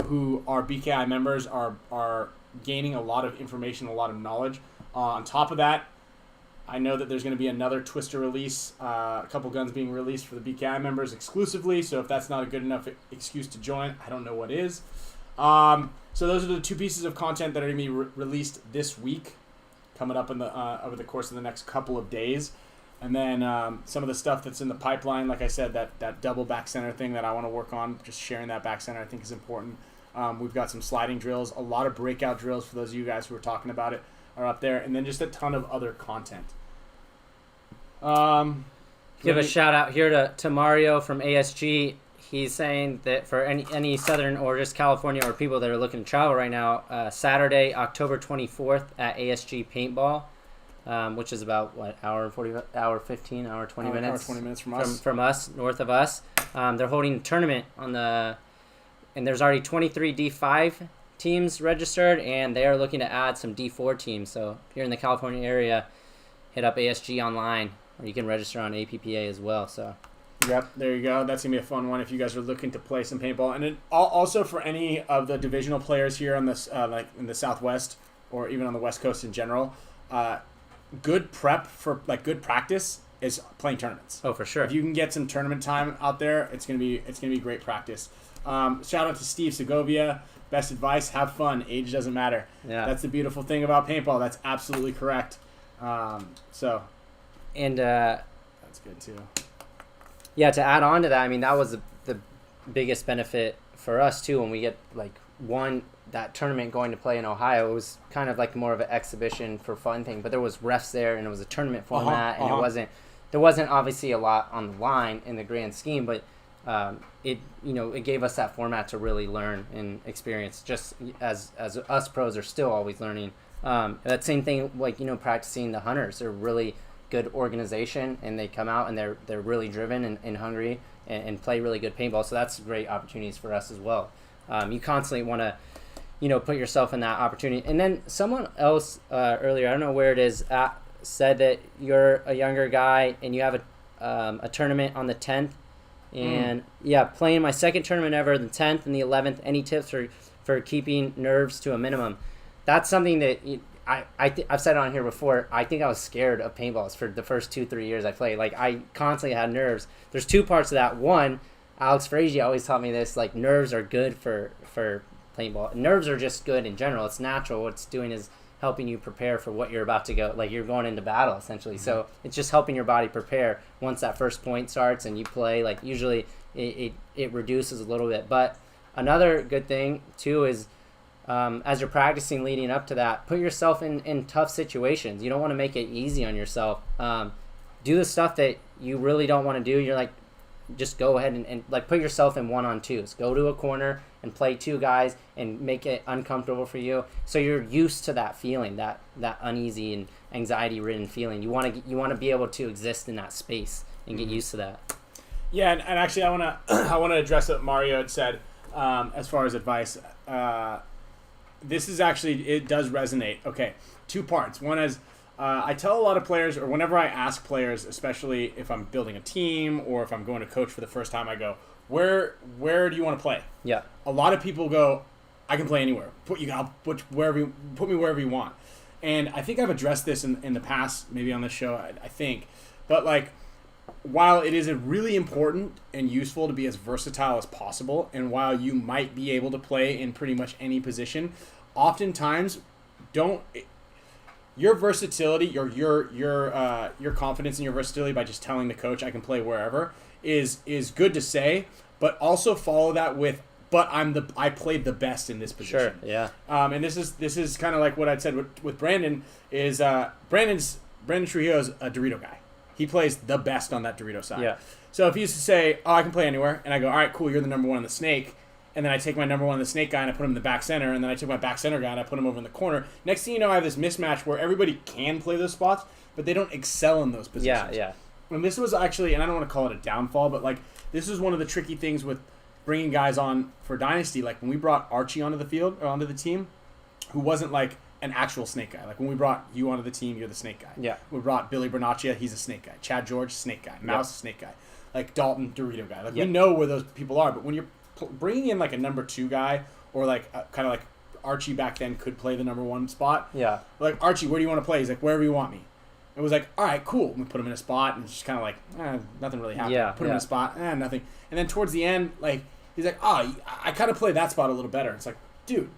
Speaker 1: who are BKI members are gaining a lot of information, a lot of knowledge. On top of that, I know that there's going to be another Twister release, a couple guns being released for the BKI members exclusively. So if that's not a good enough excuse to join, I don't know what is. So those are the two pieces of content that are going to be released this week, coming up in the over the course of the next couple of days. And then some of the stuff that's in the pipeline, like I said, that double back center thing that I want to work on, just sharing that back center I think is important. We've got some sliding drills, a lot of breakout drills for those of you guys who are talking about it are up there, and then just a ton of other content.
Speaker 2: Give a shout out here to Mario from ASG. He's saying that for any Southern or just California or people that are looking to travel right now, Saturday, October 24th at ASG Paintball, which is about hour 15, hour 20 minutes.
Speaker 1: Hour 20 minutes from us.
Speaker 2: From us, north of us. They're holding a tournament and there's already 23 D5 teams registered, and they are looking to add some D4 teams. So if you're in the California area, hit up ASG online, or you can register on APPA as well. So,
Speaker 1: yep, there you go. That's gonna be a fun one if you guys are looking to play some paintball, and then also for any of the divisional players here on this, like in the Southwest or even on the West Coast in general. Good prep for good practice is playing tournaments.
Speaker 2: Oh, for sure.
Speaker 1: If you can get some tournament time out there, it's gonna be great practice. Shout out to Steve Segovia. Best advice: have fun. Age doesn't matter.
Speaker 2: Yeah,
Speaker 1: that's the beautiful thing about paintball. That's absolutely correct.
Speaker 2: And
Speaker 1: that's good too.
Speaker 2: Yeah, to add on to that, I mean, that was the biggest benefit for us too when we get that tournament going to play in Ohio, it was kind of like more of an exhibition for fun thing, but there was refs there and it was a tournament format, and there wasn't obviously a lot on the line in the grand scheme, but it gave us that format to really learn and experience, just as us pros are still always learning. That same thing, like, practicing the hunters. They're really good organization, and they come out and they're really driven and hungry and play really good paintball. So that's great opportunities for us as well. You constantly want to put yourself in that opportunity. And then someone else earlier, I don't know where it is, said that you're a younger guy and you have a tournament on the 10th. And playing my second tournament ever, the 10th and the 11th. Any tips for keeping nerves to a minimum? That's something that I've said on here before. I think I was scared of paintballs for the first 2-3 years I played. Like, I constantly had nerves. There's two parts of that. One, Alex Frazier always taught me this, like, nerves are good for paintball. Nerves are just good in general. It's natural. What it's doing is helping you prepare for what you're about to go. Like, you're going into battle, essentially. Mm-hmm. So it's just helping your body prepare. Once that first point starts and you play, like, usually it reduces a little bit. But another good thing, too, is as you're practicing leading up to that, put yourself in tough situations. You don't want to make it easy on yourself. Do the stuff that you really don't want to do. You're like, just go ahead and like put yourself in 1-on-2s. Go to a corner and play two guys and make it uncomfortable for you. So you're used to that feeling, that uneasy and anxiety-ridden feeling. You want to be able to exist in that space and get used to that.
Speaker 1: Yeah, and actually I want to address what Mario had said as far as advice. This is actually, it does resonate. Okay, two parts. One is, I tell a lot of players, or whenever I ask players, especially if I'm building a team or if I'm going to coach for the first time, I go, where do you want to play? Yeah. A lot of people go, I can play anywhere. Put me wherever you want. And I think I've addressed this in the past, maybe on this show, I think. But, like, while it is really important and useful to be as versatile as possible, and while you might be able to play in pretty much any position, oftentimes your versatility, your confidence in your versatility by just telling the coach I can play wherever is good to say, but also follow that with, but I played the best in this position.
Speaker 2: Sure. Yeah.
Speaker 1: And this is kind of like what I'd said with Brandon is Brandon Trujillo's a Dorito guy. He plays the best on that Dorito side. Yeah. So if he used to say, I can play anywhere, and I go, all right, cool, you're the number one on the snake, and then I take my number one on the snake guy and I put him in the back center, and then I took my back center guy and I put him over in the corner. Next thing you know, I have this mismatch where everybody can play those spots, but they don't excel in those positions.
Speaker 2: Yeah.
Speaker 1: And this was actually, and I don't want to call it a downfall, but like this is one of the tricky things with bringing guys on for Dynasty. Like when we brought Archie onto the field or onto the team, who wasn't like an actual snake guy. Like when we brought you onto the team, you're the snake guy.
Speaker 2: Yeah.
Speaker 1: We brought Billy Bernaccia, he's a snake guy. Chad George, snake guy. Mouse, snake guy. Like Dalton, Dorito guy. Like we know where those people are, but when you're bringing in like a number two guy or like kind of like Archie back then could play the number one spot. Yeah. Like Archie, where do you want to play? He's like, wherever you want me. It was like, all right, cool. We put him in a spot, and it's just kind of like, nothing really happened. Yeah, put him in a spot, nothing. And then towards the end, like he's like, I kind of play that spot a little better. It's like, dude.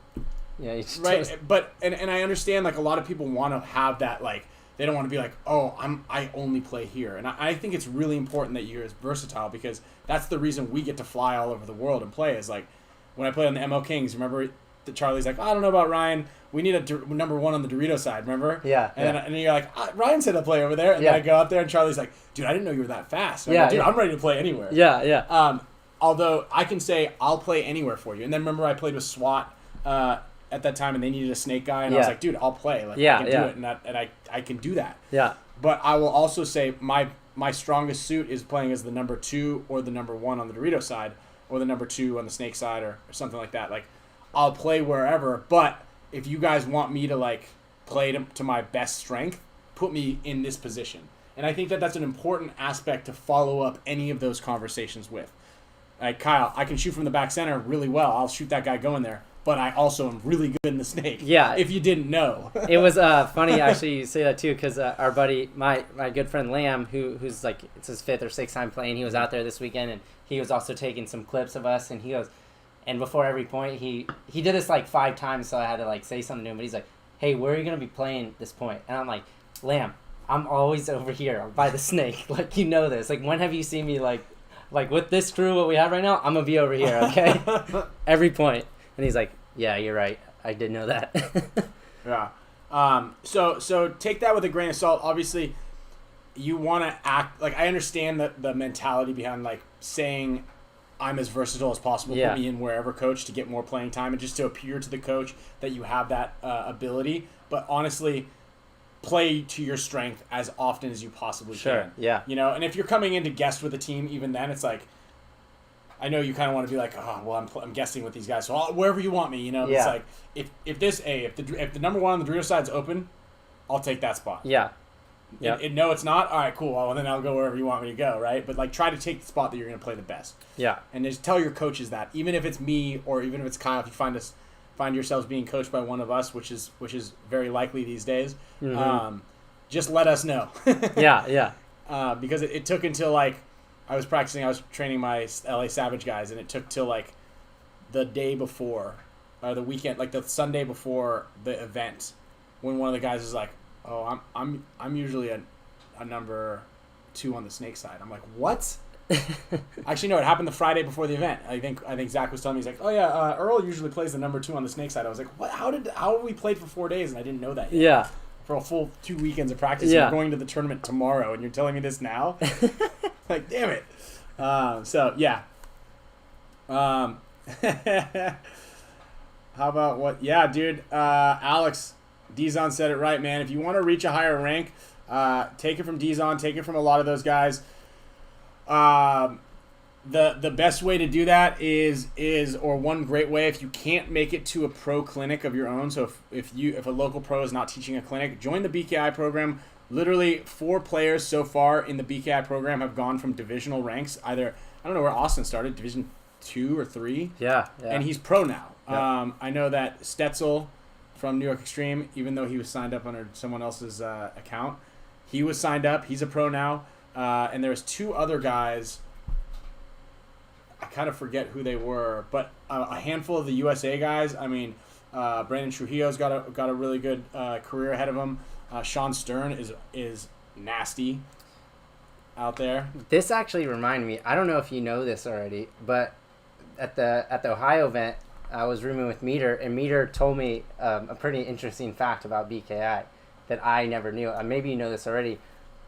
Speaker 2: Yeah.
Speaker 1: Right. But and I understand like a lot of people want to have that, like they don't want to be like, I only play here. And I think it's really important that you're as versatile, because that's the reason we get to fly all over the world and play. Is like when I played on the ML Kings, remember that Charlie's like, I don't know about Ryan. We need a number one on the Dorito side, remember?
Speaker 2: Yeah.
Speaker 1: And then you're like, Ryan said to play over there. And then I go out there and Charlie's like, dude, I didn't know you were that fast. And I'm like, dude, I'm ready to play anywhere.
Speaker 2: Yeah.
Speaker 1: Although I can say I'll play anywhere for you. And then remember I played with SWAT at that time, and they needed a snake guy, and I was like, dude, I'll play. Like, I can do it, and I can do that.
Speaker 2: Yeah.
Speaker 1: But I will also say my strongest suit is playing as the number 2 or the number 1 on the Dorito side, or the number 2 on the snake side, or something like that. Like, I'll play wherever, but if you guys want me to, like, play to my best strength, put me in this position. And I think that that's an important aspect to follow up any of those conversations with. Like, Kyle, I can shoot from the back center really well. I'll shoot that guy going there. But I also am really good in the snake. Yeah. If you didn't know.
Speaker 2: It was funny, actually, you say that, too, because our buddy, my good friend Lamb, who's like, it's his 5th or 6th time playing, he was out there this weekend, and he was also taking some clips of us, and he goes, and before every point, he did this like 5 times, so I had to like say something to him, but he's like, hey, where are you going to be playing this point? And I'm like, Lamb, I'm always over here by the snake. Like, you know this. Like, when have you seen me, like with this crew, what we have right now, I'm going to be over here, okay? Every point. And he's like, Yeah, you're right. I did know that.
Speaker 1: Yeah. So take that with a grain of salt. Obviously, you want to act like, I understand the mentality behind like saying I'm as versatile as possible.
Speaker 2: Yeah.
Speaker 1: Put me in wherever, coach, to get more playing time and just to appear to the coach that you have that ability. But honestly, play to your strength as often as you possibly can.
Speaker 2: Yeah.
Speaker 1: You know, and if you're coming in to guest with a team, even then, it's like, I know you kind of want to be like, oh, well, I'm guessing with these guys, so wherever you want me, you know.
Speaker 2: Yeah.
Speaker 1: It's like if the number one on the Dorito side's open, I'll take that spot.
Speaker 2: Yeah. Yeah.
Speaker 1: No, it's not. All right, cool. Well, then I'll go wherever you want me to go, right? But like, try to take the spot that you're going to play the best.
Speaker 2: Yeah.
Speaker 1: And just tell your coaches that, even if it's me or even if it's Kyle, if you find yourselves being coached by one of us, which is very likely these days, just let us know.
Speaker 2: Yeah.
Speaker 1: Because it took until like I was training my LA Savage guys, and it took till like the day before, or the weekend, like the Sunday before the event, when one of the guys is like, "Oh, I'm usually a number 2 on the snake side." I'm like, "What?" Actually, no, it happened the Friday before the event. I think Zach was telling me, he's like, "Oh yeah, Earl usually plays the number 2 on the snake side." I was like, "What? How have we played for 4 days and I didn't know that yet?"
Speaker 2: Yeah.
Speaker 1: For a full 2 weekends of practice,
Speaker 2: Yeah.
Speaker 1: You're going to the tournament tomorrow, and you're telling me this now? Like, damn it. So yeah. How about what? Yeah, dude. Alex Dizon said it right, man. If you want to reach a higher rank, take it from Dizon. Take it from a lot of those guys. The best way to do that is one great way, if you can't make it to a pro clinic of your own. So if a local pro is not teaching a clinic, join the BKI program. Literally 4 players so far in the BKI program have gone from divisional ranks. Either, I don't know where Austin started, Division 2 or 3.
Speaker 2: Yeah.
Speaker 1: And he's pro now.
Speaker 2: Yeah.
Speaker 1: I know that Stetzel from New York Extreme, even though he was signed up under someone else's account, he was signed up. He's a pro now. And there's 2 other guys. I kind of forget who they were, but a handful of the USA guys. I mean, Brandon Trujillo's got a really good career ahead of him. Sean Stern is nasty out there.
Speaker 2: This actually reminded me. I don't know if you know this already, but at the Ohio event, I was rooming with Meter, and Meter told me a pretty interesting fact about BKI that I never knew. Maybe you know this already.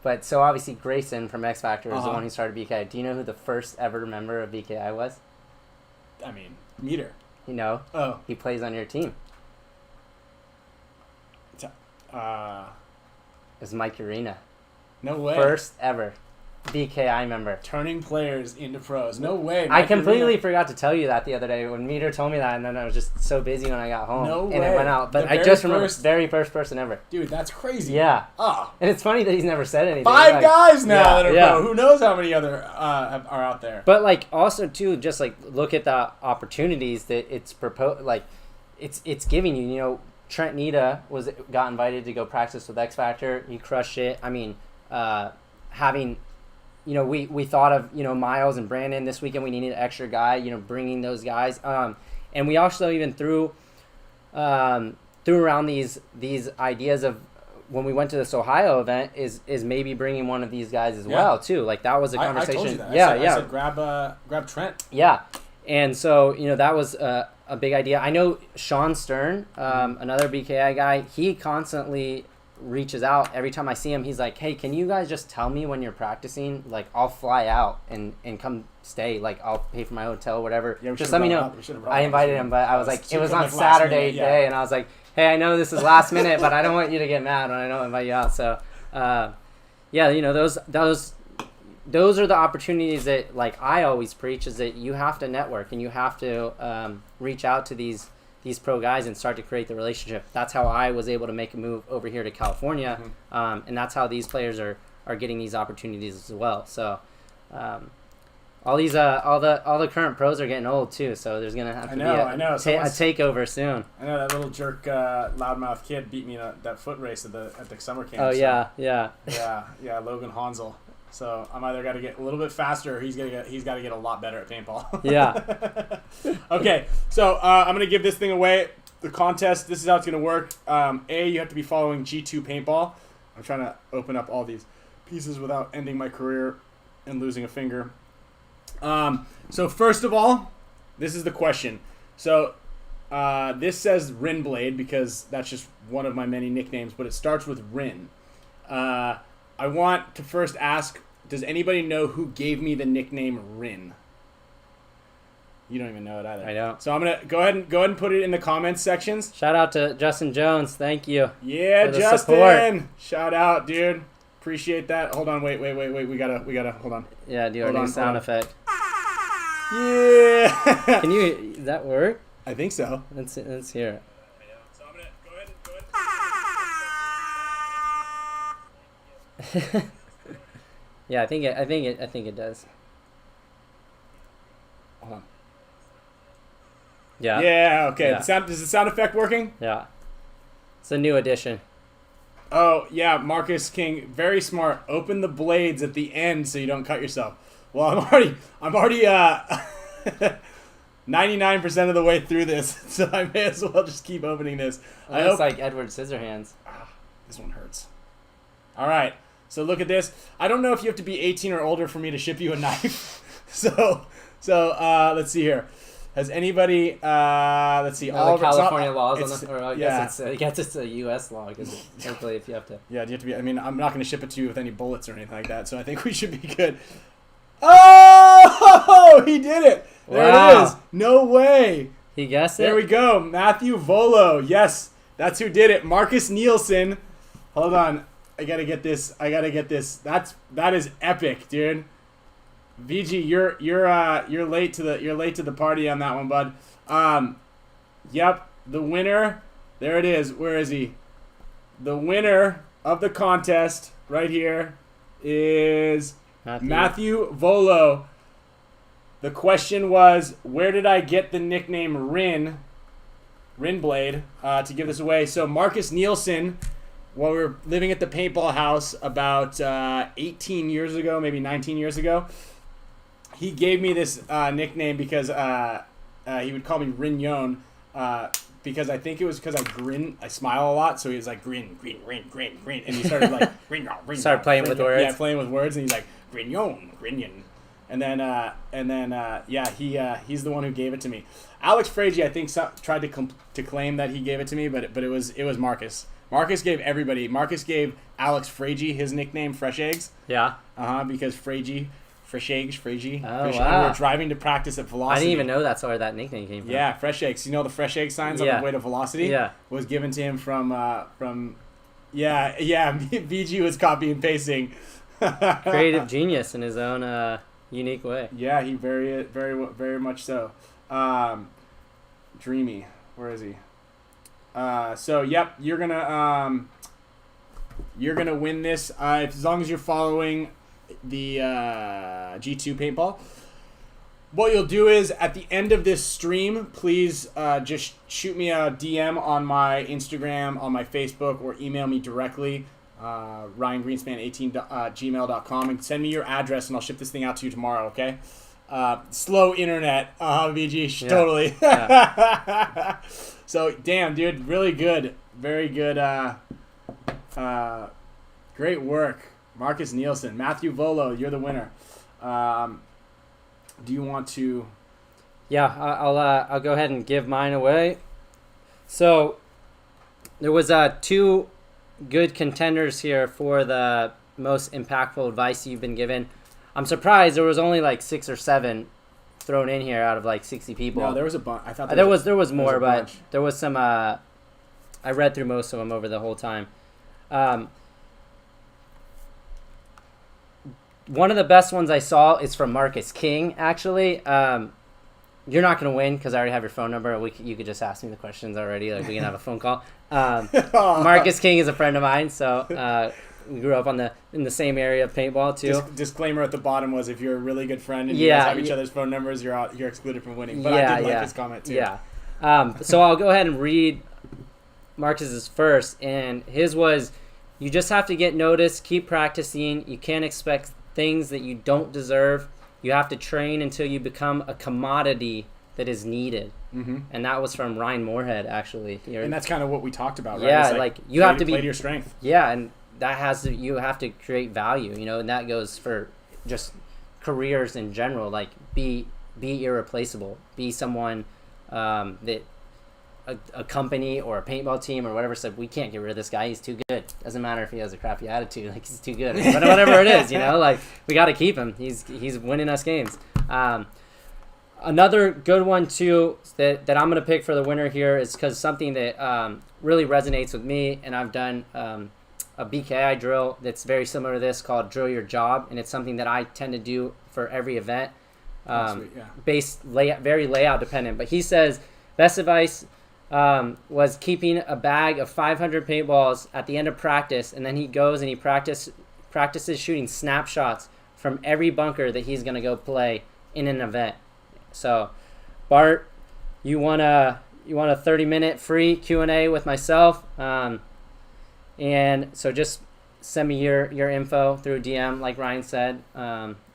Speaker 2: But so obviously Grayson from X Factor is the one who started BKI. Do you know who the first ever member of BKI was?
Speaker 1: I mean, Meter.
Speaker 2: You know?
Speaker 1: Oh.
Speaker 2: He plays on your team. It was Mike Arena.
Speaker 1: No way.
Speaker 2: First ever BKI member.
Speaker 1: Turning players into pros. No way.
Speaker 2: I completely forgot to tell you that the other day when Meter told me that, and then I was just so busy when I got home.
Speaker 1: No
Speaker 2: and
Speaker 1: way.
Speaker 2: It went out. But I just remember very first person ever.
Speaker 1: Dude, that's crazy.
Speaker 2: Yeah.
Speaker 1: Oh.
Speaker 2: And it's funny that he's never said anything.
Speaker 1: 5 guys now that are
Speaker 2: yeah.
Speaker 1: pro. Who knows how many other are out there?
Speaker 2: But like also too, just like look at the opportunities that it's proposed. Like it's giving you. You know, Trent Nita got invited to go practice with X Factor. He crushed it. I mean, having. You know, we thought of, you know, Miles and Brandon this weekend. We needed an extra guy, you know, bringing those guys. And we also even threw around these ideas of when we went to this Ohio event is maybe bringing one of these guys as well too. Like that was a conversation.
Speaker 1: I told you that.
Speaker 2: Yeah,
Speaker 1: I said grab Trent.
Speaker 2: Yeah, and so you know that was a big idea. I know Sean Stern, another BKI guy. He constantly reaches out every time I see him. He's like, "Hey, can you guys just tell me when you're practicing? Like, I'll fly out and come stay. Like, I'll pay for my hotel, whatever.
Speaker 1: Yeah,
Speaker 2: just let me know." I invited him, but I was like, it was on
Speaker 1: like
Speaker 2: Saturday day, and I was like, "Hey, I know this is last minute, but I don't want you to get mad when I don't invite you out." So, yeah, you know, those are the opportunities that, like, I always preach is that you have to network and you have to reach out to these pro guys and start to create the relationship. That's how I was able to make a move over here to California, and that's how these players are getting these opportunities as well. So, all the current pros are getting old too. So there's gonna have to be a takeover soon.
Speaker 1: I know that little jerk, loudmouth kid beat me in that foot race at the summer camp.
Speaker 2: Oh
Speaker 1: so.
Speaker 2: yeah,
Speaker 1: Logan Hansel. So I'm either got to get a little bit faster, or he's got to get a lot better at paintball.
Speaker 2: Yeah.
Speaker 1: Okay, so I'm gonna give this thing away. The contest. This is how it's gonna work. You have to be following G2 Paintball. I'm trying to open up all these pieces without ending my career and losing a finger. So first of all, this is the question. So this says Rin Blade because that's just one of my many nicknames, but it starts with Rin. I want to first ask, does anybody know who gave me the nickname Rin? You don't even know it either.
Speaker 2: I know.
Speaker 1: So I'm gonna go ahead and put it in the comments sections.
Speaker 2: Shout out to Justin Jones. Thank you.
Speaker 1: Yeah, Justin. Support. Shout out, dude. Appreciate that. Hold on. Wait. We gotta. Hold on.
Speaker 2: Yeah, do our new sound effect.
Speaker 1: Yeah.
Speaker 2: Can you? Does that work?
Speaker 1: I think so.
Speaker 2: Let's hear it.
Speaker 1: So I'm gonna go ahead.
Speaker 2: Yeah, I think it does.
Speaker 1: Hold on.
Speaker 2: Yeah.
Speaker 1: Yeah. Okay.
Speaker 2: Yeah.
Speaker 1: Is the sound effect working?
Speaker 2: Yeah. It's a new addition.
Speaker 1: Oh yeah, Marcus King, very smart. Open the blades at the end so you don't cut yourself. Well, I'm already 99% of the way through this, so I may as well just keep opening this.
Speaker 2: It looks like Edward Scissorhands.
Speaker 1: This one hurts. All right, so look at this. I don't know if you have to be 18 or older for me to ship you a knife. So let's see here. Has anybody? Let's see.
Speaker 2: All the California laws on the, or I
Speaker 1: yeah.
Speaker 2: guess it's a U.S. law because hopefully if you have to.
Speaker 1: Yeah, do you have to be? I mean, I'm not going to ship it to you with any bullets or anything like that, so I think we should be good. Oh, he did it! There it is. No way.
Speaker 2: He guessed it.
Speaker 1: There we go. Matthew Volo. Yes, that's who did it. Marcus Nielsen. Hold on. I gotta get this. That is epic, dude. VG, you're late to the party on that one, bud. Yep, the winner. There it is. Where is he? The winner of the contest right here is Matthew Volo. The question was, where did I get the nickname Rin Blade to give this away? So Marcus Nielsen, while we were living at the paintball house about 18 years ago, maybe 19 years ago, he gave me this nickname because he would call me Rignon because I think it was because I smile a lot, so he was like grin, and he started like Rignon.
Speaker 2: Started playing with words.
Speaker 1: Yeah, playing with words, and he's like Rignon, and then he's the one who gave it to me. Alex Frazier, I think, tried to claim that he gave it to me, but it was Marcus. Marcus gave everybody. Marcus gave Alex Frazier his nickname, Fresh Eggs.
Speaker 2: Yeah.
Speaker 1: Because Fresh Eggs.
Speaker 2: Oh, wow.
Speaker 1: We were driving to practice at Velocity.
Speaker 2: I didn't even know that's where that nickname came from.
Speaker 1: Yeah, Fresh Eggs. You know the Fresh Egg signs on the way to Velocity?
Speaker 2: Yeah.
Speaker 1: Was given to him from VG was copy and pasting.
Speaker 2: Creative genius in his own unique way.
Speaker 1: Yeah, he very much so. Dreamy. Where is he? So yep, you're gonna win this as long as you're following the G2 paintball. What you'll do is at the end of this stream, please just shoot me a DM on my Instagram, on my Facebook, or email me directly, RyanGreenspan18 @gmail.com, and send me your address, and I'll ship this thing out to you tomorrow. Okay? Slow internet, VG, totally. Yeah. So damn, dude, really good, very good, great work. Marcus Nielsen, Matthew Volo, you're the winner. Do you want to?
Speaker 2: Yeah, I'll go ahead and give mine away. So there was 2 good contenders here for the most impactful advice you've been given. I'm surprised there was only like 6 or 7 thrown in here out of like 60 people.
Speaker 1: No, there was a bunch. I thought
Speaker 2: there was more, but there was some. I read through most of them over the whole time. One of the best ones I saw is from Marcus King, actually. You're not going to win because I already have your phone number. You could just ask me the questions already. Like we can have a phone call. Marcus King is a friend of mine, so we grew up in the same area of paintball too.
Speaker 1: Disclaimer at the bottom was if you're a really good friend and you guys have each other's phone numbers, you're excluded from winning. But I did like his comment too.
Speaker 2: Yeah. So I'll go ahead and read Marcus's first, and his was, you just have to get noticed, keep practicing. You can't expect things that you don't deserve. You have to train until you become a commodity that is needed. Mm-hmm. And that was from Ryan Moorhead, actually.
Speaker 1: And that's kind of what we talked about, right?
Speaker 2: Yeah, like you have to
Speaker 1: play to your strength.
Speaker 2: Yeah, and you have to create value, and that goes for just careers in general. Like be irreplaceable. Be someone that a company or a paintball team or whatever said, we can't get rid of this guy, he's too good. Doesn't matter if he has a crappy attitude, like, he's too good. But whatever it is, like, we got to keep him. He's winning us games. Another good one too that I'm gonna pick for the winner here is because something that really resonates with me, and I've done a BKI drill that's very similar to this called Drill Your Job, and it's something that I tend to do for every event. Very layout dependent. But he says best advice was keeping a bag of 500 paintballs at the end of practice, and then he goes and he practices shooting snapshots from every bunker that he's gonna go play in an event. So, Bart, you want a 30-minute free Q&A with myself, and so just send me your info through DM, like Ryan said,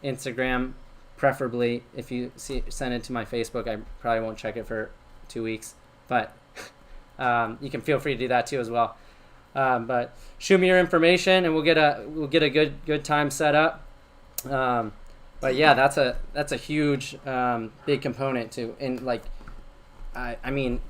Speaker 2: Instagram, preferably. If you send it to my Facebook, I probably won't check it for 2 weeks, but you can feel free to do that too as well. But shoot me your information, and we'll get a good time set up. But yeah, that's a huge big component to, and like, I mean,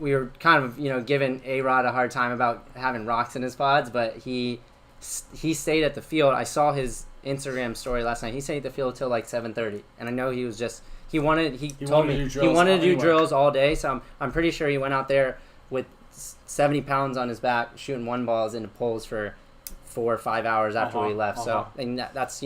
Speaker 2: we were kind of giving A-Rod a hard time about having rocks in his pods, but he stayed at the field. I saw his Instagram story last night. He stayed at the field till like 7:30, and I know he was just he wanted to do drills all day. So I'm pretty sure he went out there with 70 pounds on his back shooting one balls into poles for 4 or 5 hours after we left. So and that's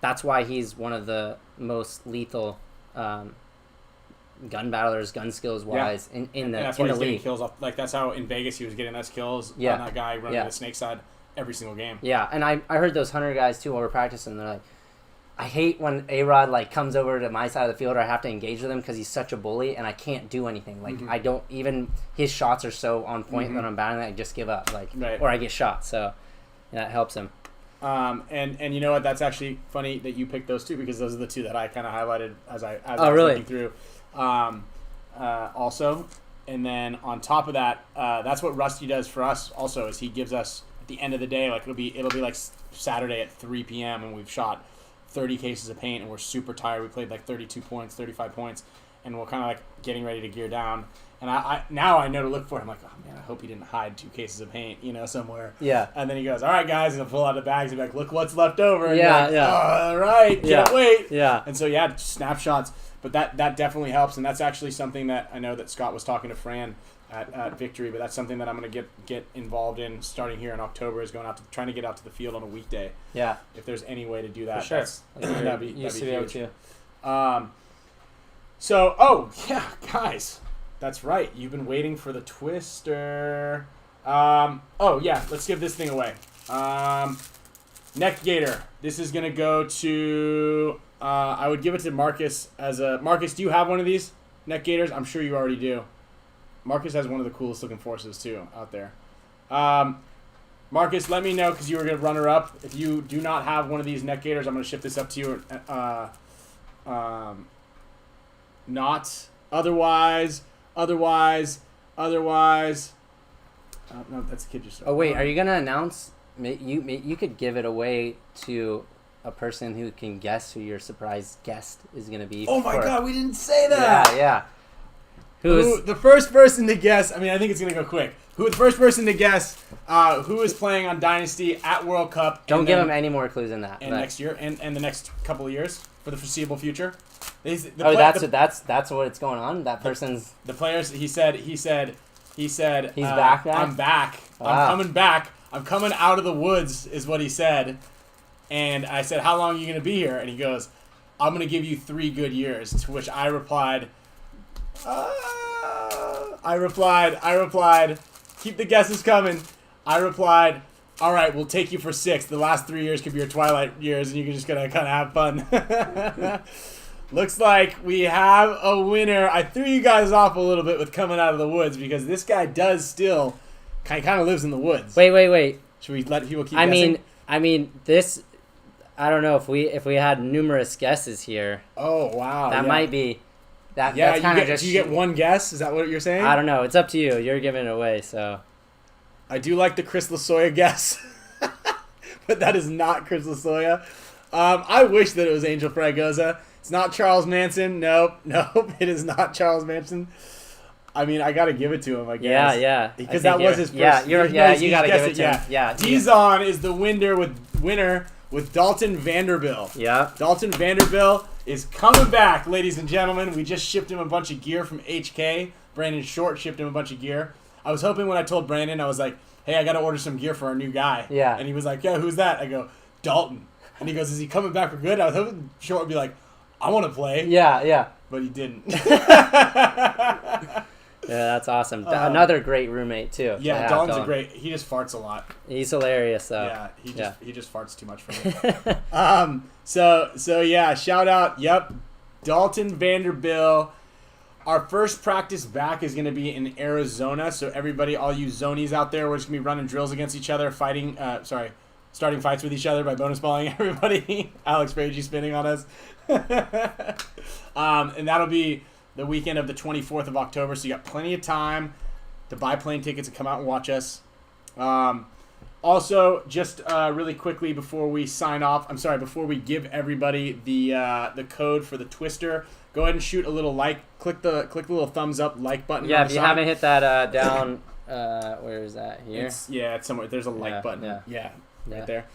Speaker 2: that's why he's one of the most lethal gun battlers, gun skills wise in the
Speaker 1: that's why he's getting kills off. Like, that's how in Vegas he was getting us kills on that guy running the snake side every single game. Yeah, and I heard those hunter guys too while we're practicing. They're like, I hate when A-Rod like comes over to my side of the field, or I have to engage with him because he's such a bully and I can't do anything. Like, I don't even, his shots are so on point when I'm battling, I just give up, like, or I get shot. So that helps him. And you know what? That's actually funny that you picked those two, because those are the two that I kind of highlighted as I was looking through. Also, and then on top of that, that's what Rusty does for us. Also, is he gives us at the end of the day, like it'll be like Saturday at 3 p.m. and we've shot 30 cases of paint and we're super tired. We played like 32 points, 35 points, and we're kind of like getting ready to gear down. And I now I know to look for him. Like, oh man, I hope he didn't hide 2 cases of paint, somewhere. Yeah. And then he goes, all right, guys, and he'll pull out the bags and be like, look what's left over. And all right, can't wait. Yeah. And so snapshots. But that definitely helps, and that's actually something that I know that Scott was talking to Fran at Victory. But that's something that I'm going to get involved in starting here in October, is trying to get out to the field on a weekday. Yeah. If there's any way to do that,
Speaker 2: for sure.
Speaker 1: that'd be huge. So, guys. That's right. You've been waiting for the twister. Let's give this thing away. Neck gator. This is going to go to... I would give it to Marcus Marcus, do you have one of these neck gators? I'm sure you already do. Marcus has one of the coolest looking forces, too, out there. Marcus, let me know, because you were going to runner up. If you do not have one of these neck gators, I'm going to ship this up to you. Not. Otherwise. No, that's a kid just.
Speaker 2: Oh wait, are you gonna announce? You could give it away to a person who can guess who your surprise guest is gonna be.
Speaker 1: Oh my God, we didn't say that.
Speaker 2: Yeah.
Speaker 1: Who the first person to guess? I mean, I think it's gonna go quick. Who the first person to guess? Who is playing on Dynasty at World Cup?
Speaker 2: Don't give them any more clues than that.
Speaker 1: And next year, and the next couple of years for the foreseeable future.
Speaker 2: That's what it's going on. That person's
Speaker 1: the players. He said. He's
Speaker 2: back.
Speaker 1: I'm back. Wow. I'm coming back. I'm coming out of the woods, is what he said. And I said, how long are you going to be here? And he goes, I'm going to give you 3 good years. To which I replied, keep the guesses coming. I replied, all right, we'll take you for 6. The last 3 years could be your twilight years, and you're just going to kind of have fun. Looks like we have a winner. I threw you guys off a little bit with coming out of the woods, because this guy does still kind of lives in the woods.
Speaker 2: Wait.
Speaker 1: Should we let people keep guessing?
Speaker 2: I mean, this... I don't know if we had numerous guesses here.
Speaker 1: Oh, wow.
Speaker 2: That might be... That's
Speaker 1: do you get one guess? Is that what you're saying?
Speaker 2: I don't know. It's up to you. You're giving it away, so...
Speaker 1: I do like the Chris Lasoya guess. But that is not Chris Lasoya. I wish that it was Angel Fragoza. It's not Charles Manson. Nope. It is not Charles Manson. I mean, I gotta give it to him, I guess.
Speaker 2: Yeah.
Speaker 1: Because that was his first.
Speaker 2: You gotta give it to him. Yeah.
Speaker 1: Dizon is the winner with Dalton Vanderbilt.
Speaker 2: Yeah.
Speaker 1: Dalton Vanderbilt is coming back, ladies and gentlemen. We just shipped him a bunch of gear from HK. Brandon Short shipped him a bunch of gear. I was hoping when I told Brandon, I was like, hey, I got to order some gear for our new guy.
Speaker 2: Yeah.
Speaker 1: And he was like, yeah, who's that? I go, Dalton. And he goes, is he coming back for good? I was hoping Short would be like, I want to play.
Speaker 2: Yeah.
Speaker 1: But he didn't.
Speaker 2: Yeah, that's awesome. Another great roommate, too.
Speaker 1: Yeah, Dalton's a great... He just farts a lot.
Speaker 2: He's hilarious, though.
Speaker 1: Yeah, he just farts too much for me. So yeah, shout out. Yep, Dalton Vanderbilt. Our first practice back is going to be in Arizona. So everybody, all you zonies out there, we're just going to be running drills against each other, starting fights with each other by bonus balling everybody. Alex Brady spinning on us. And that'll be the weekend of the 24th of October. So you got plenty of time to buy plane tickets and come out and watch us. Also, just really quickly before we sign off, before we give everybody the code for the Twister, go ahead and shoot a little like. Click the little thumbs up like button.
Speaker 2: Yeah, if you haven't hit that down, where is that? Here?
Speaker 1: It's somewhere. There's a like button. Yeah, right there.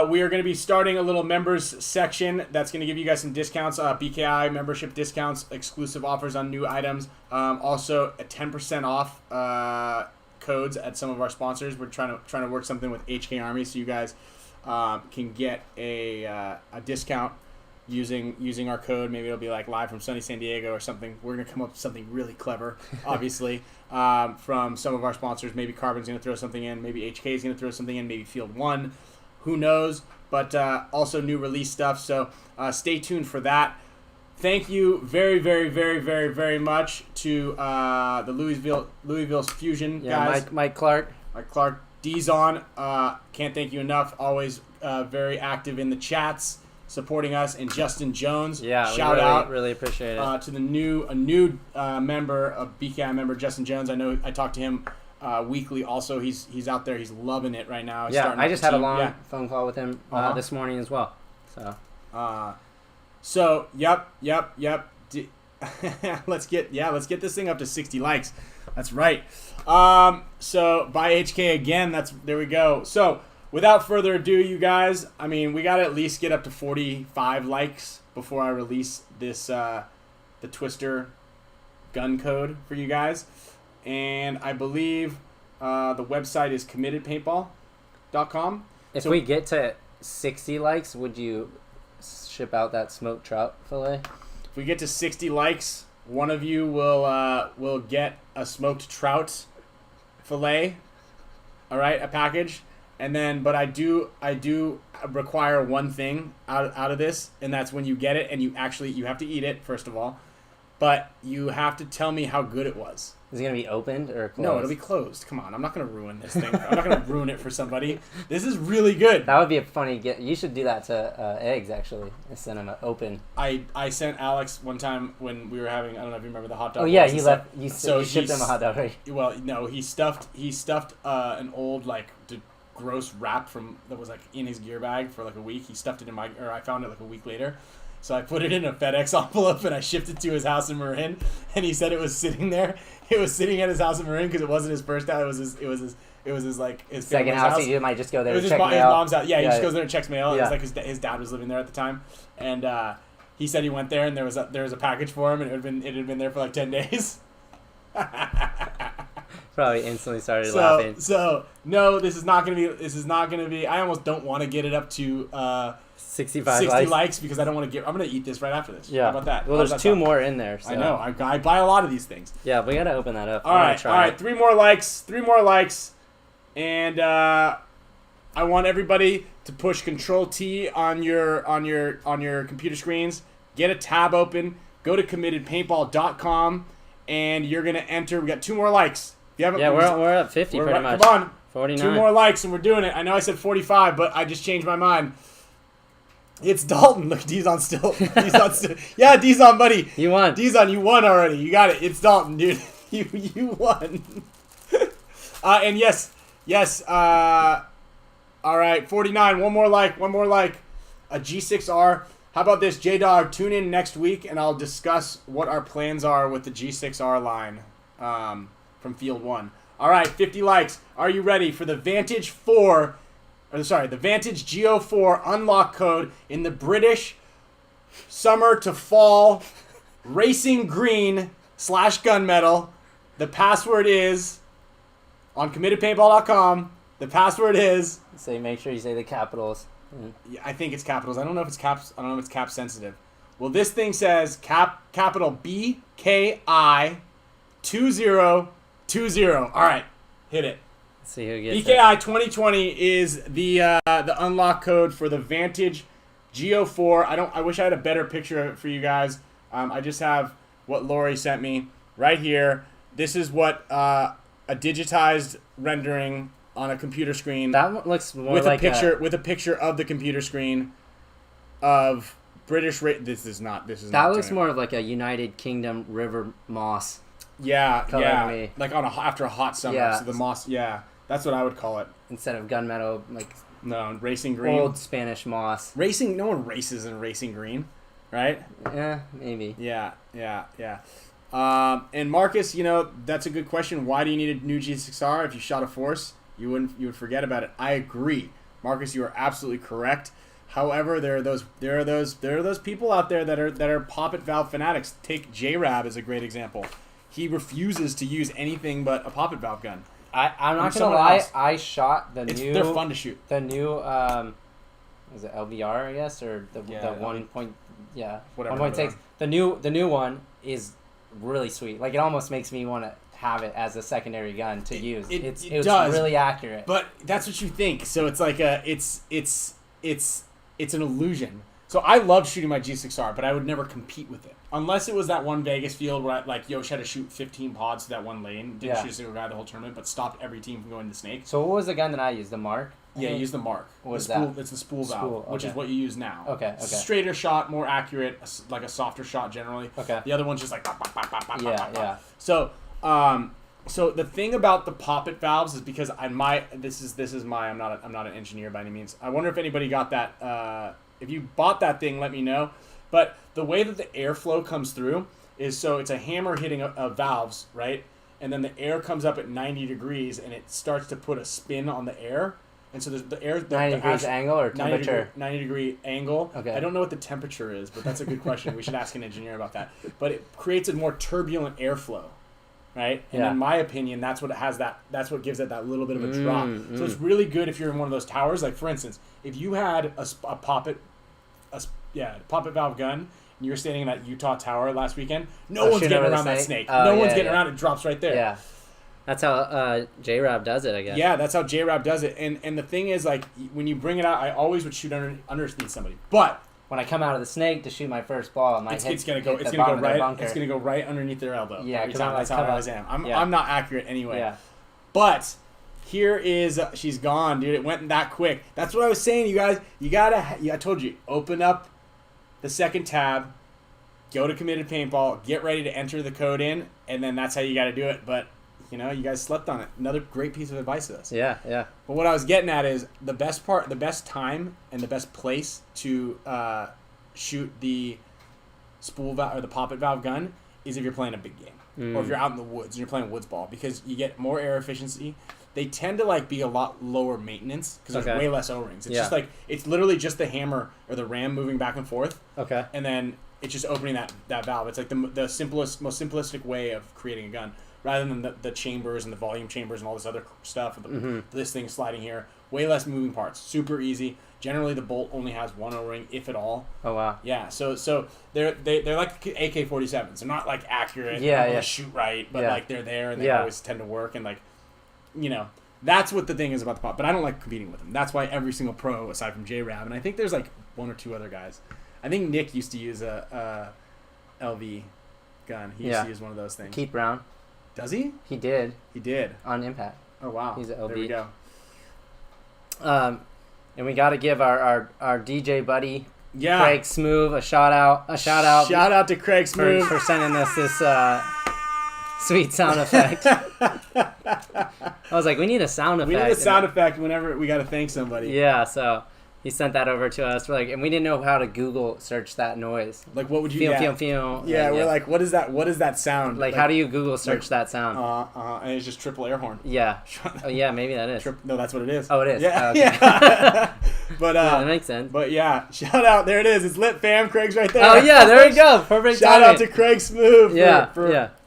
Speaker 1: We are going to be starting a little members section that's going to give you guys some discounts, BKI membership discounts, exclusive offers on new items, also a 10% off codes at some of our sponsors. We're trying to work something with HK Army so you guys can get a discount using our code. Maybe it'll be like live from sunny San Diego or something. We're going to come up with something really clever, obviously, from some of our sponsors. Maybe Carbon's going to throw something in. Maybe HK is going to throw something in. Maybe Field 1. Who knows? But also new release stuff. So stay tuned for that. Thank you very, very, very, very, very much to the Louisville's Fusion guys.
Speaker 2: Mike Clark.
Speaker 1: Dizon. Can't thank you enough. Always very active in the chats, supporting us. And Justin Jones.
Speaker 2: Yeah,
Speaker 1: shout out.
Speaker 2: Really appreciate it.
Speaker 1: To the new member, a BKI member, Justin Jones. I know I talked to him weekly. Also, he's out there. He's loving it right now. He's
Speaker 2: I just had a long phone call with him this morning as well.
Speaker 1: So yep. let's get this thing up to 60 likes. That's right. So by HK again. There we go. So without further ado, you guys, I mean, we got to at least get up to 45 likes before I release this the Twister gun code for you guys. And I believe the website is committedpaintball.com.
Speaker 2: If we get to 60 likes, would you ship out that smoked trout fillet?
Speaker 1: If we get to 60 likes, one of you will get a smoked trout fillet. All right, a package. And then, but I do require one thing out of this, and that's when you get it, and you have to eat it first of all, but you have to tell me how good it was.
Speaker 2: Is it going to be opened or closed?
Speaker 1: No, it'll be closed. Come on, I'm not going to ruin this thing. I'm not going to ruin it for somebody. This is really good.
Speaker 2: That would be a funny get. You should do that to eggs, actually. And send them open.
Speaker 1: I sent Alex one time when we were having, I don't know if you remember the hot dog.
Speaker 2: Oh, yeah, you shipped him a hot dog, right?
Speaker 1: Well, no, he stuffed an old, gross wrap that was, in his gear bag for, a week. He stuffed it I found it, a week later. So I put it in a FedEx envelope and I shipped it to his house in Marin. And he said it was sitting there. It was sitting at his house in Marin because it wasn't his first house. It was his
Speaker 2: second house. He might just go there.
Speaker 1: It was
Speaker 2: his
Speaker 1: his mom's house. Yeah, he just goes there and checks mail.
Speaker 2: Yeah.
Speaker 1: It was his dad was living there at the time, and he said he went there and there was a package for him and it had been there for 10 days.
Speaker 2: Probably instantly started laughing.
Speaker 1: So no, this is not gonna be. I almost don't want to get it up to 60 likes because I don't want to I'm gonna eat this right after this.
Speaker 2: Yeah.
Speaker 1: How about that?
Speaker 2: Well, there's two more in there. So.
Speaker 1: I know. I buy a lot of these things.
Speaker 2: Yeah, we gotta open that up.
Speaker 1: All right. 3 more likes, and I want everybody to push Control T on your computer screens. Get a tab open. Go to committedpaintball.com, and you're gonna enter. We got 2 more likes. We're
Speaker 2: at 50 pretty much.
Speaker 1: Come on.
Speaker 2: 49.
Speaker 1: 2 more likes and we're doing it. I know I said 45, but I just changed my mind. It's Dalton. Look, Dizon still. Yeah, Dizon, buddy.
Speaker 2: You won.
Speaker 1: Dizon, you won already. You got it. It's Dalton, dude. You won. And yes. All right, 49. One more like. A G6R How about this, J-Dog? Tune in next week, and I'll discuss what our plans are with the G6R line from Field 1. All right, 50 likes. Are you ready for the Vantage GO4 unlock code in the British summer to fall racing green / gunmetal? The password is on committedpaintball.com. The password is...
Speaker 2: Make sure you say the capitals.
Speaker 1: Yeah, I think it's capitals. I don't know if it's caps. I don't know if it's cap sensitive. Well, this thing says capital BKI 2020. All right, hit it.
Speaker 2: Let's see who gets
Speaker 1: BKI 2020 is the unlock code for the Vantage GO4. I wish I had a better picture of it for you guys. I just have what Lori sent me right here. This is what a digitized rendering on a computer screen.
Speaker 2: That looks more
Speaker 1: with
Speaker 2: like
Speaker 1: with a picture of the computer screen of British. This is not.
Speaker 2: That looks more of like a United Kingdom river moss.
Speaker 1: Yeah,
Speaker 2: color
Speaker 1: yeah.
Speaker 2: to me.
Speaker 1: Like after a hot summer.
Speaker 2: Yeah.
Speaker 1: So the moss. Yeah, that's what I would call it.
Speaker 2: Instead of gunmetal, like
Speaker 1: no racing green.
Speaker 2: Old Spanish moss.
Speaker 1: Racing. No one races in racing green, right?
Speaker 2: Yeah, maybe.
Speaker 1: Yeah. And Marcus, that's a good question. Why do you need a new G6R? If you shot a force, you would forget about it. I agree, Marcus. You are absolutely correct. However, there are those people out there that are poppet valve fanatics. Take J-Rab as a great example. He refuses to use anything but a poppet valve gun.
Speaker 2: I'm not gonna lie.
Speaker 1: Else.
Speaker 2: I shot the new.
Speaker 1: They're fun to shoot.
Speaker 2: The new is it LVR? I guess or the 1 point. Yeah,
Speaker 1: whatever.
Speaker 2: 1.6. The new one is really sweet. Like it almost makes me want to have it as a secondary gun to use. It does. Really accurate.
Speaker 1: But that's what you think. So it's like it's an illusion. So I love shooting my G6R, but I would never compete with it. Unless it was that one Vegas field where Yosh had to shoot 15 pods to that one lane. Didn't shoot a single guy the whole tournament, but stopped every team from going to Snake.
Speaker 2: So what was the gun that I used? The Mark?
Speaker 1: Yeah, use the Mark.
Speaker 2: What is that?
Speaker 1: It's the spool valve, which is what you use now.
Speaker 2: Okay.
Speaker 1: It's a straighter shot, more accurate, like a softer shot generally.
Speaker 2: Okay.
Speaker 1: The other one's just like...
Speaker 2: Yeah.
Speaker 1: So, so the thing about the poppet valves is because I'm not an engineer by any means. I wonder if anybody got that. If you bought that thing, let me know. But the way that the airflow comes through is so it's a hammer hitting a valves, right? And then the air comes up at 90 degrees and it starts to put a spin on the air. And so the air...
Speaker 2: 90 degrees angle or temperature?
Speaker 1: 90 degree angle.
Speaker 2: Okay.
Speaker 1: I don't know what the temperature is, but that's a good question. We should ask an engineer about that. But it creates a more turbulent airflow, right? And in my opinion, that's what gives it that little bit of a drop. So it's really good if you're in one of those towers. Like, for instance, if you had a poppet valve gun, and you were standing in that Utah tower last weekend, no one's getting around that snake. No one's getting around it. It drops right there.
Speaker 2: Yeah. That's how J-Rab does it, I guess.
Speaker 1: Yeah, that's how J-Rab does it. And the thing is, like, when you bring it out, I always would shoot underneath somebody. But
Speaker 2: when I come out of the snake to shoot my first ball,
Speaker 1: it's gonna go right underneath their elbow.
Speaker 2: Yeah,
Speaker 1: that's how I always am. I'm not accurate anyway.
Speaker 2: Yeah.
Speaker 1: But here is she's gone, dude. It went that quick. That's what I was saying, you guys. I told you, open up the second tab, go to Committed Paintball, get ready to enter the code in, and then that's how you got to do it. But you guys slept on it. Another great piece of advice to this.
Speaker 2: Yeah.
Speaker 1: But what I was getting at is the best time and the best place to shoot the spool valve or the poppet valve gun is if you're playing a big game or if you're out in the woods and you're playing woods ball, because you get more air efficiency. They tend to be a lot lower maintenance because there's way less O-rings. It's just it's literally just the hammer or the ram moving back and forth. Okay. And then it's just opening that valve. It's like the most simplistic way of creating a gun, rather than the chambers and the volume chambers and all this other stuff. This thing sliding here. Way less moving parts. Super easy. Generally, the bolt only has one O-ring, if at all.
Speaker 2: Oh, wow.
Speaker 1: Yeah, so they're like AK-47s. They're not, accurate. They don't shoot right, but, they're there, and they always tend to work. And, that's what the thing is about the pop. But I don't like competing with them. That's why every single pro, aside from J-Rab, and I think there's, one or two other guys. I think Nick used to use a LV gun. He used to use one of those things.
Speaker 2: Keith Brown.
Speaker 1: Does he?
Speaker 2: He did.
Speaker 1: He did.
Speaker 2: On Impact.
Speaker 1: Oh, wow.
Speaker 2: He's an LV.
Speaker 1: There we go.
Speaker 2: And we got to give our DJ buddy, Craig Smoove, a shout out.
Speaker 1: Shout out to Craig Smoove
Speaker 2: for sending us this sweet sound effect. I was like, we need a sound effect.
Speaker 1: We need a sound effect whenever we got to thank somebody.
Speaker 2: Yeah, so He sent that over to us. We're like, and we didn't know how to Google search that noise.
Speaker 1: Like, what would you?
Speaker 2: Yeah,
Speaker 1: we're like, what is that? What is that sound?
Speaker 2: Like, how do you Google search that sound?
Speaker 1: And it's just triple air horn.
Speaker 2: Yeah. Oh yeah, maybe that is.
Speaker 1: No, that's what it is.
Speaker 2: Oh, it is.
Speaker 1: Yeah.
Speaker 2: Okay.
Speaker 1: Yeah. But
Speaker 2: yeah, that makes sense.
Speaker 1: But yeah, shout out. There it is. It's lit, fam. Craig's right there.
Speaker 2: Oh yeah, there we go. Perfect.
Speaker 1: Shout out to Craig Smooth.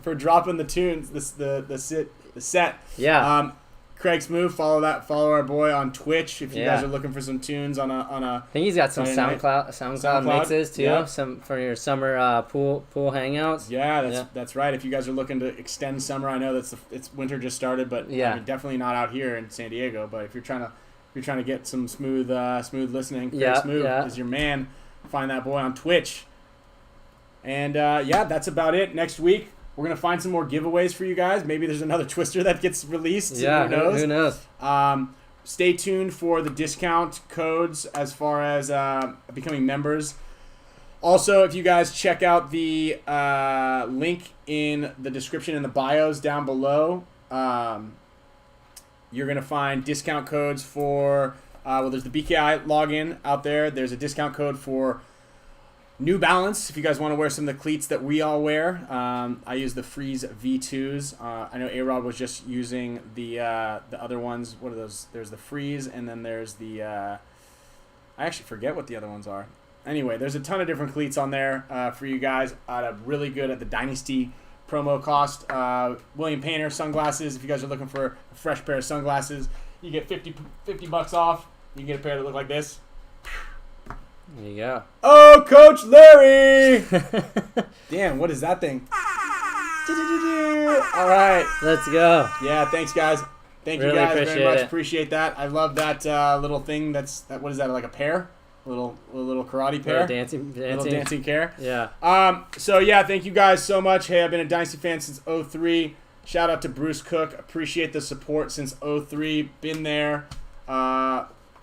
Speaker 1: For dropping the tunes. The set.
Speaker 2: Yeah.
Speaker 1: Craig Smooth, follow our boy on Twitch if you guys are looking for some tunes on a.
Speaker 2: I think he's got some SoundCloud mixes too. Yep. Some for your summer pool hangouts.
Speaker 1: Yeah, that's right. If you guys are looking to extend summer, I know it's winter just started, but definitely not out here in San Diego. But if you're trying to get some smooth listening, Craig Smooth is your man. Find that boy on Twitch. And that's about it. Next week, we're going to find some more giveaways for you guys. Maybe there's another Twister that gets released.
Speaker 2: Yeah, who knows?
Speaker 1: Stay tuned for the discount codes as far as becoming members. Also, if you guys check out the link in the description in the bios down below, you're going to find discount codes for, there's the BKI login out there. There's a discount code for New Balance, if you guys want to wear some of the cleats that we all wear. I use the Freeze V2s. I know A-Rod was just using the other ones. What are those? There's the Freeze, and then there's the... I actually forget what the other ones are. Anyway, there's a ton of different cleats on there for you guys. Really good at the Dynasty promo cost. William Painter sunglasses. If you guys are looking for a fresh pair of sunglasses, you get $50 off. You can get a pair that look like this.
Speaker 2: There you go.
Speaker 1: Oh, Coach Larry! Damn, what is that thing? All right.
Speaker 2: Let's go.
Speaker 1: Yeah, thanks, guys. Thank you guys very much. Appreciate that. I love that little thing. What is that, like a pear? A little karate pear? Little dancing pear.
Speaker 2: Yeah.
Speaker 1: So, yeah, thank you guys so much. Hey, I've been a Dynasty fan since 03. Shout out to Bruce Cook. Appreciate the support since 03. Been there.